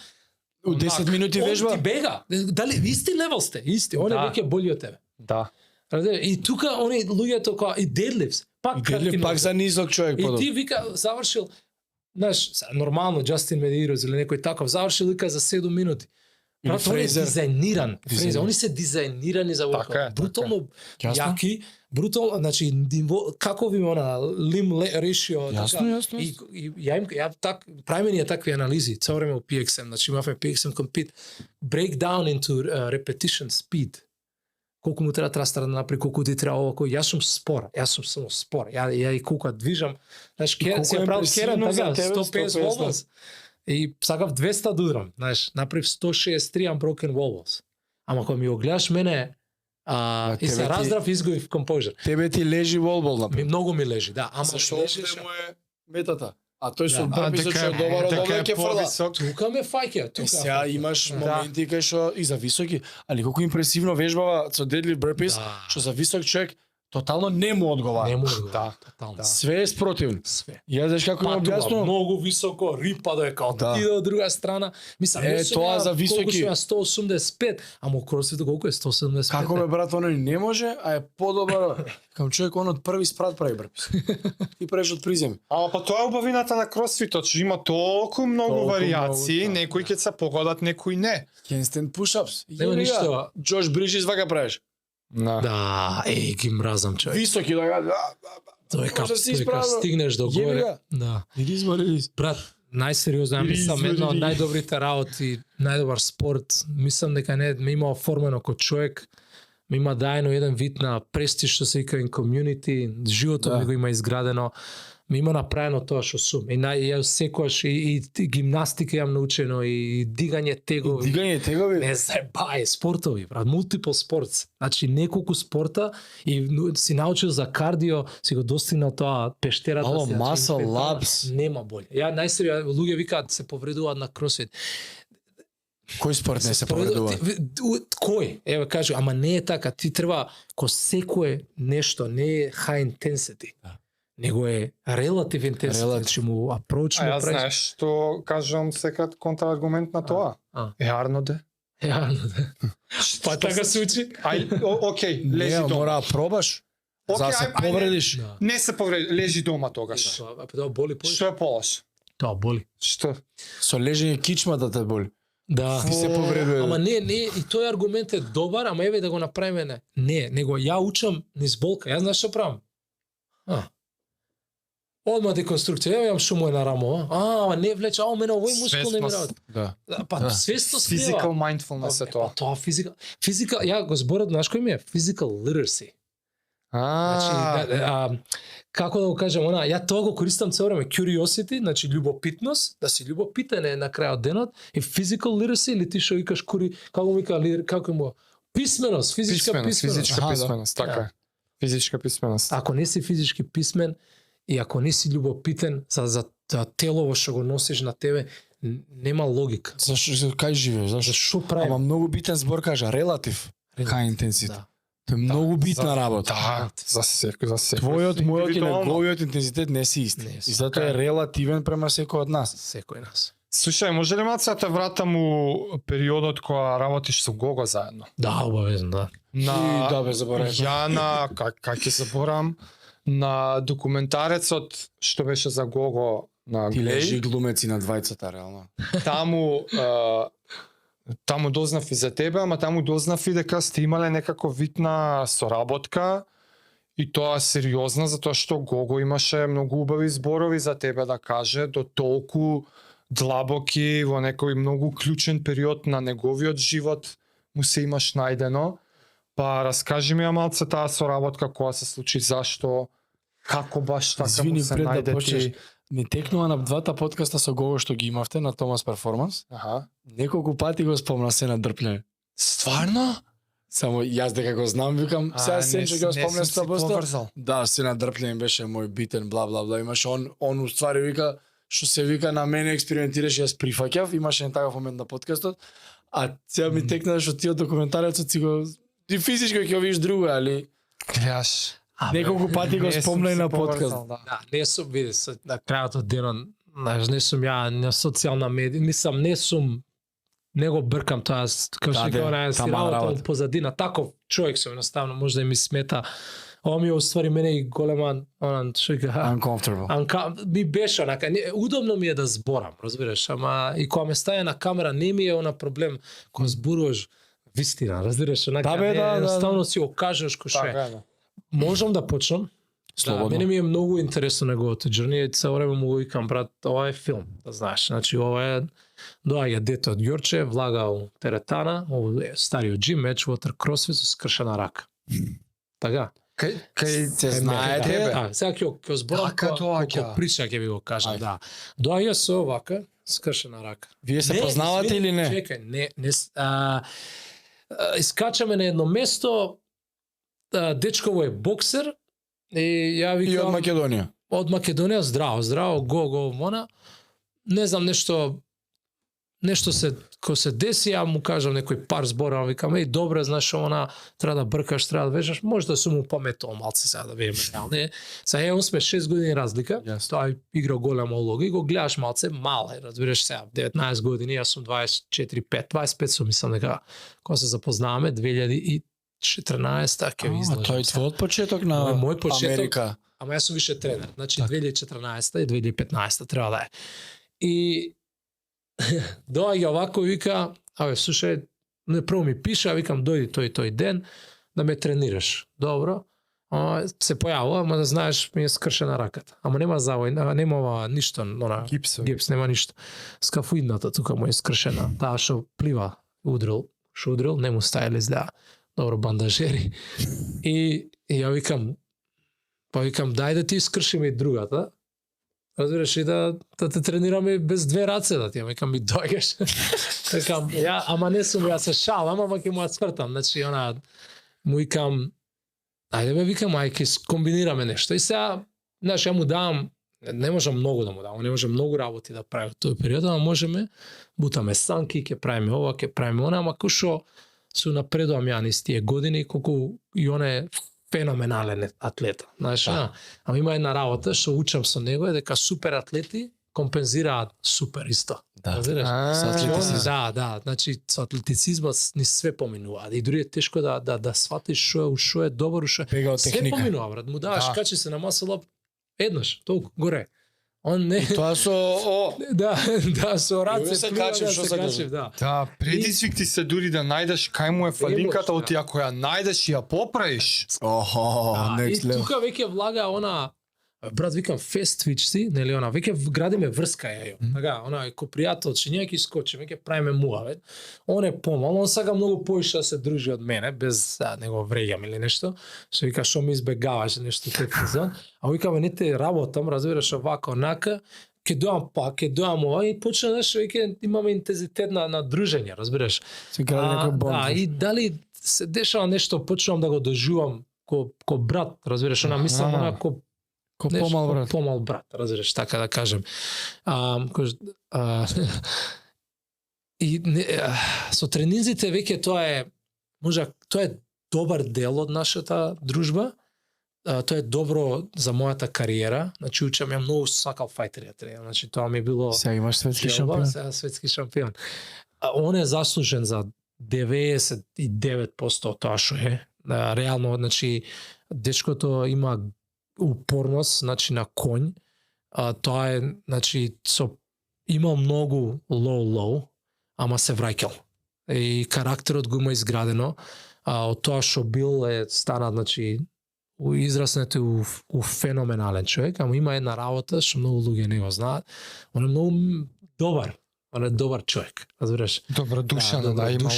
У 10 минути он вежба. ти бега. Дали исти левел сте, исти, он е Да. веќе боли од тебе. Да. Разбираш? И тука они луѓето кои и deadlifts, пак кратки Дедлифт пак нозе. за низок човек И подобро. ти вика завршил, знаеш, нормално Джастин Медирос или некој таков завршил вика за 7 минути. Или Брат, он е Фрейзер. дизајниран. Дизајниран. Фрейзер, они се дизајнирани за Така воркаут. е, Брутално Јасно. јаки, брутално, значи како ви она lim ratio Јасно, така. јасно. И ја так правиме ние такви анализи цело време у PXM, значи имавме PXM compete breakdown into repetition speed. Колку му треба трастар да направи, колку ти треба ова, кој јас сум спор, јас сум само спор. Ја и колку движам, знаеш, колку се е правил керен импресивно за така, тебе, 150 150. wall balls. И сакав 200 да удрам, знаеш, направив 163 unbroken wall balls. Ама кога ми го гледаш мене, и тебе се ти- раздрав и изгубив composure. Тебе ти лежи волбол на Многу ми лежи, да, ама Зашто лежеше- овде му е метата? А тој со Да. брписот што е добар од овде ќе фрла. повисок. Тука ме фаќа, И тука. сега фаќа. имаш Да. моменти кај што и за високи, али колку импресивно вежбава со дедлифт брпис, Да. што за висок човек тотално не му одговара. Не му Да, тотално. Све е спротивно. Све. Ја знаеш како им Патува објаснувам? многу високо, рипа да е као Да. иде од друга страна. Мислам, Е, не сум тоа ја- за високи. Колку сум ја 185, ама у кросфитот колку е 175? Како бе брат, оној не може, а е подобар. Кам човек он од први спрат прави брпис. Ти правиш од призем. Ама па тоа е убавината на кросфитот, што има толку многу Толку варијации, многу, да. некои ќе се погодат, некои не. Handstand push-ups. Нема ништо. Джош Бриджис вака правиш. Да, ги мразам човек. Високи да Тој е кап, може да си тој е кап исправно. стигнеш до Јеби горе. га. Да. Ризма. Брат, најсериозно, ја мислам Ризма, едно од ризма. најдобрите работи, најдобар спорт. Мислам дека не ме има оформено како човек, ме има дајано еден вид на престиж што се вика in community, животот Да. ми го има изградено, ми има направено тоа што сум. И ја секогаш и гимнастика јам научено и дигање тегови. Дигање тегови. Не заебај, спортови, брат, multiple sports. Значи неколку спорта и си научил за кардио, си го достигнал тоа пештерата. Ало, си, значи, muscle ментално labs. Нема боле. Ја најсериозно, луѓе викаат се повредуваат на кросфит. Кој спорт не се повредува? Кој? Еве кажу, ама не е така, ти треба ко секое нешто, не е high intensity. Да. Него е relative intensity, Relative. значи му approach А му јас правиш. знаеш што кажувам секад контраргумент на тоа. А. Е Арноде. Реално, да. Па така се учи. Ај, окей, лежи Не, дома. мора да пробаш. За да се ај, не. повредиш. Да. Не се повреди, лежи дома тогаш. Тоа боли повеќе. Што е полаш? Тоа боли. Што? Со лежење кичмата те боли. Да. Ти се повредува. Ама не, и тој аргумент е добар, ама еве да го направиме не. Не, него ја учам низ болка. Јас знаеш што правам? Одма деконструкција, ја имам шумој на рамо, ама не влече, мене овој мускул не ми Свесност. работи. Да. Па Да. свесто Physical спива. mindfulness е тоа. Тоа физикал, ја го зборот, знаеш кој ми е? Physical literacy. Значи, како да го кажем, ја тоа го користам цело време, curiosity, значи љубопитност, да си љубопитен е на крајот денот, и physical literacy, или ти што викаш како му вика, како му, писменост, физичка писменост. физичка Аха, да. писменост, така е. Физичка писменост. Ако не си физички писмен и ако не си љубопитен за телово што го носиш на тебе, нема логика. Зашто кај живееш? Зашто? Што прави? Ама многу битен збор кажа релатив high intensity. Да. Тоа е многу битна работа. Да, за секој. Твојот, мојот и Индивидуално. неговиот интензитет не си исти. Не си. И затоа е релативен према секој од нас. Секој нас. Слушај, може ли малце да те вратам у периодот кога работиш со Гого заедно? Да, обавезно, да. И да, бе, заборавив. Ја на как ќе заборам на документарецот што беше за Гого на Ти лежи Глеј. глумеци на двајцата реално. Таму дознав и за тебе, ама таму дознав и дека сте имале некако вид на соработка и тоа сериозна, затоа што Гого имаше многу убави зборови за тебе да каже, до толку длабоки во некој многу клучен период на неговиот живот му се имаш најдено. Па раскажи ми ја малце таа соработка која се случи, зашто, како баш така Извини, му се пред да најде почнеш, ти. ми текнува на двата подкаста со Гого што ги имавте на Томас Перформанс. Аха. Неколку пати го спомна се на дрпљење. Стварно? Само јас дека го знам, викам, сега Сенчо ќе го спомне 100%. поврзал. Да, се на дрпљење беше мој битен, бла бла бла. Имаше он уствари вика што се вика на мене експериментираш, јас прифаќав, имаше еден таков момент на подкастот. А сега ми текна што ти од документарецот си го и физички ќе го видиш друго, али Гледаш. неколку пати го Не сум спомна и се на поврзал, подкаст. да. Да, не сум, види, на крајот од денот, знаеш, не сум ја на социјална медија, мислам, не сум, не го бркам тоа, како Да, што де, ќе она си тама работа работа. од позадина, таков човек сум, едноставно, може да ми смета. Ова ми е уствари мене и голема, она, што ќе Uncomfortable. ми беше онака, удобно ми е да зборам, разбираш, ама и кога ме стаја на камера не ми е она проблем кога зборуваш вистина, разбираш, онака, Да, бе, да, да. едноставно си го кажеш кој што е. Така е, да. Можам да почнам? Слободно. Да, мене ми е многу интересно неговото journey, цело време му го викам, брат, ова е филм, да знаеш. Значи, ова е, доаѓа дете од Ѓорче, влага у теретана, ово е стариот джим, Edgewater CrossFit со скршена рака. Така. Кај се знаете, тебе. Сега ќе зборам Така доаѓа. како прича ќе ви го кажам, Ајде. да. Доаѓа со овака скршена рака. Вие се познавате извини, или не? Чекај, искачаме на едно место, дечково е боксер и ја викам И од Македонија. од Македонија, здраво, го, мона. Не знам, нешто се деси, ја му кажам некој пар збора, викам, еј, добре, знаеш, она, треба да бркаш, треба да вежаш, може да сум му паметувал малце сега да видиме реални. Сега он сме 6 години разлика, Јасно. тоа игра голема улога и го гледаш малце мал, разбираш сега, 19 години, јас сум 24-5, 25 сум, мислам дека кога се запознаваме 2014 ќе ви излажам. Тој сега. твојот почеток на Ова е мој почеток. Америка. Ама јас сум више тренер. Значи Така. 2014 и 2015 треба да е. И доаѓа овако и вика, абе, слушај, не прво ми пише, а викам, дојди тој ден да ме тренираш. Добро. Се појавува, ама да знаеш, ми е скршена раката. Ама нема завој, нема ништо, она, гипс, нема ништо. Скафоидната тука му е скршена. Таа што плива, удрил, не му стајале изгледа. Добро, бандажери. И ја викам, дај да ти искршиме и другата. Разбираш, и да те тренираме без две раце, да ти викам, ми дојгаш. Викам, ама не сум, јас се шалам, ама ќе му ја цвртам. Значи, она, му викам, ајде бе, викам, ќе комбинираме нешто. И сега, знаеш, ја му давам, не можам многу да му давам, не можам многу работи да правим тој период, ама можеме, бутаме санки, ќе правиме ова, ќе правиме она, ама кој што се напредувам ја низ тие години, колку и он е феноменален атлета. Знаеш, ама има една работа што учам со него е дека супер атлети компензираат супер исто. Да. Разбираш? Со атлетицизм. Да, значи со атлетицизмот ни све поминува. И дури е тешко да сватиш што е добро, што Бега од све техника. поминува, брат. Му даваш, Да. качи се на масала еднаш, толку горе. Он не Тоа со да, со раце Јуе се плива, качив, да што се се качив, кажа? да. Да, предизвик ти се дури да најдеш кај му е фалинката, можеш, оти ако ја најдеш и ја поправиш. Охо, И next level. тука веќе влага она, брат, викам, фест твичци, нели она, веќе градиме врска ја. Така, она е ко пријател, че ние ќе скочиме, ќе правиме муавет. Он е помал, он сака многу поише да се дружи од мене, без да него вреѓам или нешто. Што вика, што ми избегаваш нешто тој фазон. А викаме, не те работам, разбираш, овака, онака, ќе доам ова и почна нешто, веќе имаме интензитет на дружење, разбираш. Се гради некој бонд. Да, и дали се дешава нешто, почнувам да го доживам ко брат, разбираш, она мислам, Аха. она ко Ко нешто, помал брат. Помал брат, разбираш, така да кажем. И со тренинзите веќе тоа е добар дел од нашата дружба. Тоа е добро за мојата кариера. Значи учам, ја многу сакал фајтери да тренирам. Значи тоа ми е било Сега имаш светски желба, шампион. сега светски шампион. Он е заслужен за 99% од тоа што е. Реално, значи, дечкото има упорност, значи на конј. Тоа е, значи, имал многу low, ама се враќал. И карактерот го има изградено. Од тоа што бил стана, значи, израснете у феноменален човек, ама има една работа што многу луѓе не го знаат. Он е многу добар. Он е добар човек, разбираш? Добродушен,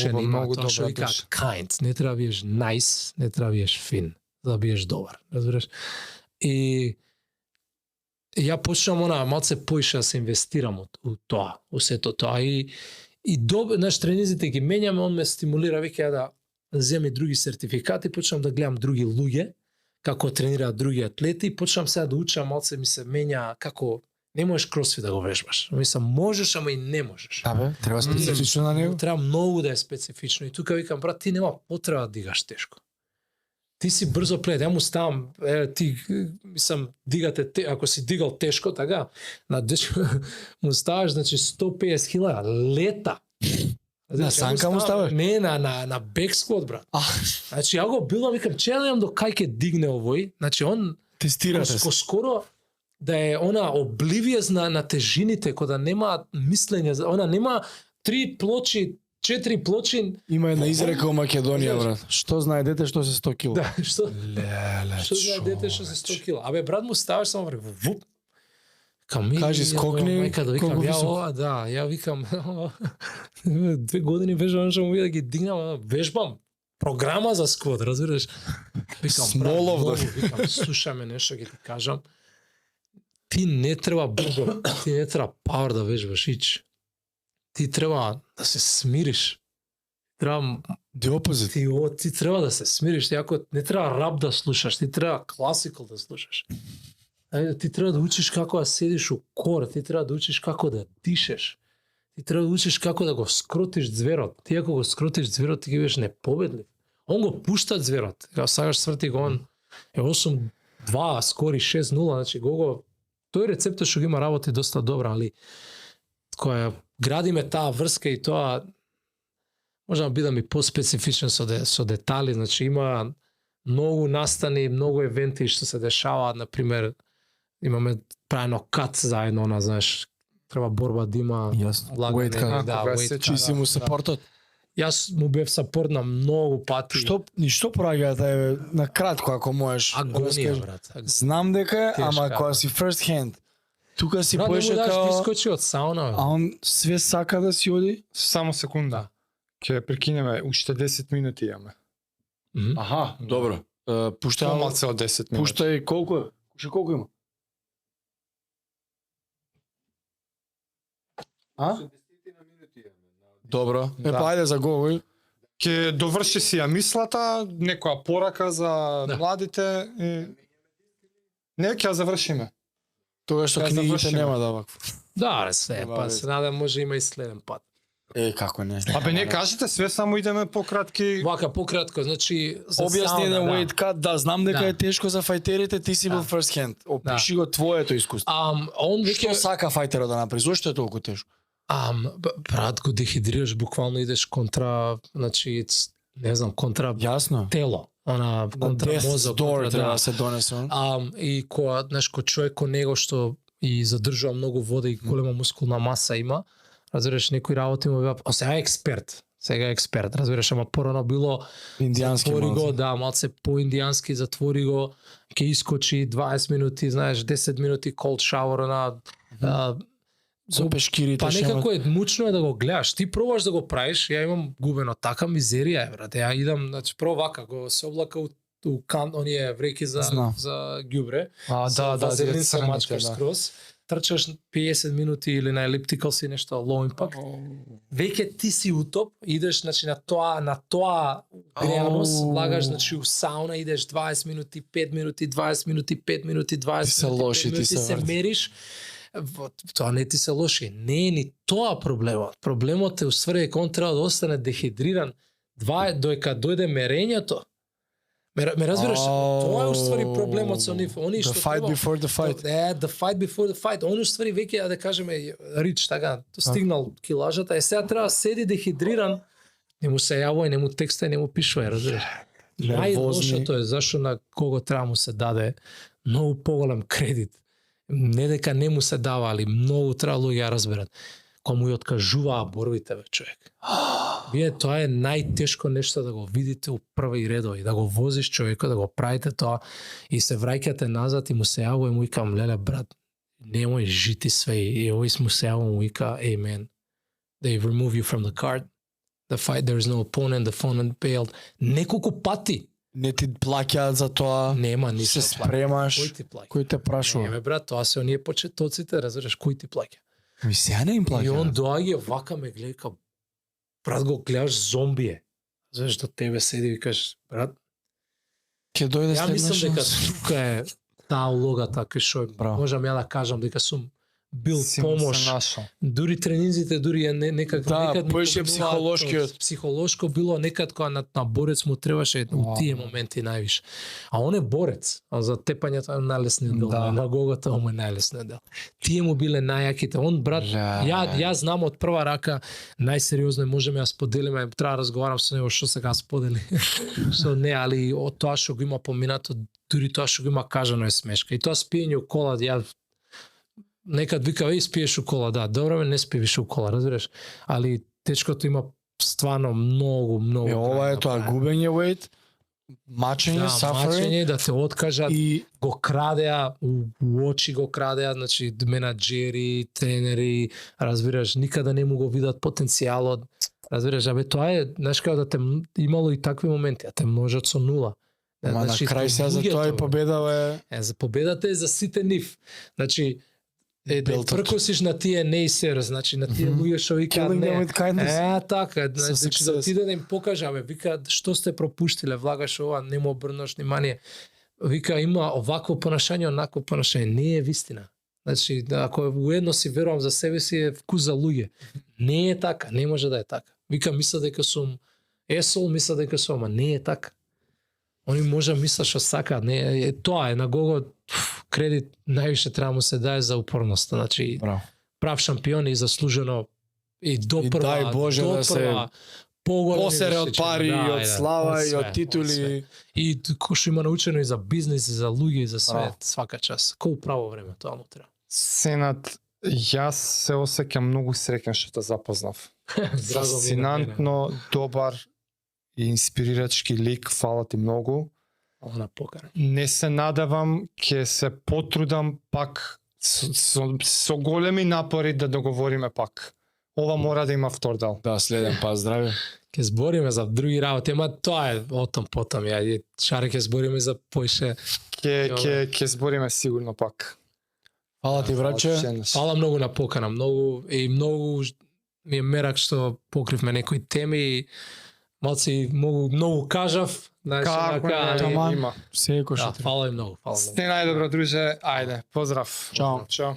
има многу тоа што добра вика душа. kind. Не треба да биеш nice, не треба да биеш фин, за да биеш добар, разбираш? И ја почнам малце поише да се инвестирам у тоа, у сето тоа. И наш тренизите ги менјаме, он ме стимулира веќе да земи други сертификати, почнам да гледам други луѓе, како тренираат други атлети, и почнам сега да учам, малце ми се менја како не можеш кросфит да го вежбаш. Мислам, можеш, ама и не можеш. Да бе, треба специфично на него. Треба многу да е специфично. И тука викам, брат, ти нема потреба да дигаш тешко. Ти си брзо плет, ја му ставам, ти, мислам, дигате, ако си дигал тешко, така, на дечко му ставаш, значи, 150.000 лета. На санка му ставаш? Не, на бек сквот, брат. Значи, ја го билам, викам, че да до кај ќе дигне овој, значи, он Тестирате се. скоро да е она обливијес на тежините, кога да нема мислење, она нема 3 плочи, 4 плочи. Има една изрека у Македонија, брат. Што знае дете што се 100 кило? Да, што? Леле, Што знае дете што се 100 кила? Абе, брат му ставаш само врв, вуп. Кажи, скокни, Мајка да викам, колку ја високо? ова, да, ја викам, 2 години вежбам, што му да ги дигнам, вежбам програма за сквот, разбираш? Викам, Смолов, брат, многу, викам, слушаме нешто, ќе ти кажам. Ти не треба брзо, ти не треба пауер да вежбаш, ич. Ти треба да се смириш. Треба The opposite. ти треба да се смириш, ти ако не треба рап да слушаш, ти треба класикал да слушаш. Ти треба да учиш како да седиш у кор, ти треба да учиш како да дишеш. Ти треба да учиш како да го скротиш зверот. Ти ако го скротиш зверот, ти ги бидеш непобедлив. Он го пушта зверот. Кога сакаш сврти го он е 8-2, скори 6-0, значи го тој рецепт што ги има работи доста добра, али која градиме таа врска и тоа може да бидам и поспецифичен со детали, значи има многу настани, многу евенти што се дешаваат, на пример имаме правено кат заедно, знаеш, треба борба да има Јасно. лагане, Weight cut. да, Кога weight се cut, Чи си да. му сапортот? Јас му бев сапорт на многу пати. Што пораѓа тебе на кратко ако можеш? Агонија, раскажи? брат. Знам дека е, ама Тешка, кога да. си first hand, тука си Брат, не поеше му даш да као... искочи од сауна. А он све сака да си оди? Само секунда. Ќе прекинеме, уште 10 минути имаме. Мгм. Аха, добро. Пуштај, Помалце од 10 минути. пуштај колку е? Уште колку има? А? Добро. Па ајде за Гоголј. Ќе доврши си ја мислата, некоја порака за Да. младите и... Не, ќе ја завршиме. Тоа што Ја книгите завршиме. нема да вакво. Да, не се, Нема па вeze. се надам може има и следен пат. Како не? Абе не кажете све, само идеме по кратки. Вака пократко, значи за Објасни сауна, еден да. weight cut, да, знам дека Да. е тешко за фајтерите, ти си бил Да. first hand. Опиши го твоето искуство. Он Што веќе сака фајтерот да направи? Зошто е толку тешко? брат го дехидрираш, буквално идеш контра, значи не знам, контра Јасно. тело, она На контра death's мозок, door контра, треба да. да се донесе. он. И која, знаеш, кој човек ко него што и задржува многу вода и голема мускулна маса има, разбираш, некои работи му беа, сега е експерт. Сега е експерт, разбираш, ама порано било Индијански затвори го, малце. да, малце по-индијански, затвори го, ќе искочи 20 минути, знаеш, 10 минути cold shower на Со пешкирите. па шемат. некако е мучно е да го гледаш. Ти пробаш да го правиш, ја имам губено така мизерија е, брате. Ја идам, значи прво вака го се облака у кан, оние вреки Знам. за ѓубре. Да, вазелин се црните, мачкаш скроз. Трчаш 50 минути или на елиптикал си нешто low impact. Веќе ти си утоп, идеш значи на тоа греаност, влагаш значи у сауна, идеш 20 минути, 5 минути, 20 минути, 5 минути, 20 Ти се минути, лоши, 5 ти минути, се се врти. мериш. Тоа не ти се лоши. Не е ни тоа проблемот. Проблемот е уствари дека он треба да остане дехидриран доека дојде мерењето. Ме разбираш, тоа е уствари проблемот со нив. Они The што fight треба- before the fight. The fight before the fight. Он уствари веќе да кажеме рич така, стигнал килажата, сега треба седи дехидриран, не му се јавува, не му текста, не му пишува, разбираш. Најлошото е зашто на кого треба му се даде многу поголем кредит. Не дека не му се дава, али многу треба луѓе ја разберат. Кога му ја откажуваа борбите, бе, човек. Вие тоа е најтешко нешто да го видите у први редови, да го возиш човекот, да го правите тоа и се враќате назад и му се јавува и му викам, леле брат, немој жити све и овој му се јавува му вика, hey man, they remove you from the card, the fight, there is no opponent, the opponent bailed. Неколку пати. Не ти плаќаат за тоа. Нема Се ништо. спремаш. Кој ти плаќа? Кој те прашува? Не, бе, брат, тоа се оние почетоците, разбираш, кој ти плаќа? Ми сега не им И он плаќа. доаѓа, вака ме гледа, ка, брат, го гледаш зомбие. Знаеш, до тебе седи и кажеш, брат, Ќе дојде ја мислам следнаш. дека тука е таа улогата кај што Браво. можам ја да кажам дека сум бил Сигурно помош. се нашол. Дури тренинзите, дури е некак Да, некад ми поише поминуваат психолошкиот. од- Психолошко било некад кога на борец му требаше у тие моменти највише. А он е борец, а за тепањето е најлесниот дел, Да. на гогото му е најлесниот дел. Тие му биле најаките. Он брат, ја знам од прва рака, најсериозно можеме да споделиме, треба да разговарам со него што сега сподели. Што не, али од тоа што го има поминато, дури тоа што го има кажано е смешка. И тоа спиење у кола, ја некад вика, еј, спиеш у кола, да, добро, не спи више у кола, разбираш, али течкото има стварно многу Ова е крај тоа да прави. губење weight, мачење, Да, suffering мачење, да те откажат, и го крадеа, у очи го крадеа, значи менаџери, тренери, разбираш, никада не му го видат потенцијалот, разбираш, абе тоа е, знаеш како да те имало и такви моменти, а те множат со нула. ма на крај сега за тоа и победа е За победата е за сите нив. Значи, да Белтот. пркосиш на тие naysayers, значи на тие луѓе што викаат Killing them не. with kindness. Така, Со значи да success. отиде да им покаже, абе, вика, што сте пропуштиле, влагаш ова, не му обрнаш внимание. Вика, има овакво понашање, онакво понашање, не е вистина. Значи, да, ако уедно си верувам за себе си, е вкус за луѓе. Не е така, не може да е така. Вика, мисля дека сум есол, мисля дека сум, ама не е така. Они може да мислат што сакаат, не е тоа е на Гого кредит највише треба му се дае за упорноста, значи Браво. прав шампион и заслужено и до И прва, дај Боже до да се прва, поголеми посере од височини, пари, да, од слава и све, од титули. све. И кој што има научено и за бизнис, и за луѓе, и за све, Браво. свака час. Кој право време, тоа му треба. Сенат, јас се осеќам многу среќен што те запознав. Драго ми е на мене. Фасцинантно, добар и инспирирачки лик, фала ти многу. Она покара. Не се надевам, ќе се потрудам пак со големи напори да договориме пак. Ова мора да има втор дел. Да, следен пат здраве. Ке збориме за други работи, ама тоа е отом потом. Ја шаре ке збориме за поише. Ќе збориме сигурно пак. Фала ти, браче. Фала многу на покана, многу ми е мерак што покривме некои теми и малци многу кажав, знаеш, Како онака, не, има. Секој што да, фала и многу, фала многу. Сте најдобро, друже. Ајде, поздрав. Чао. Чао.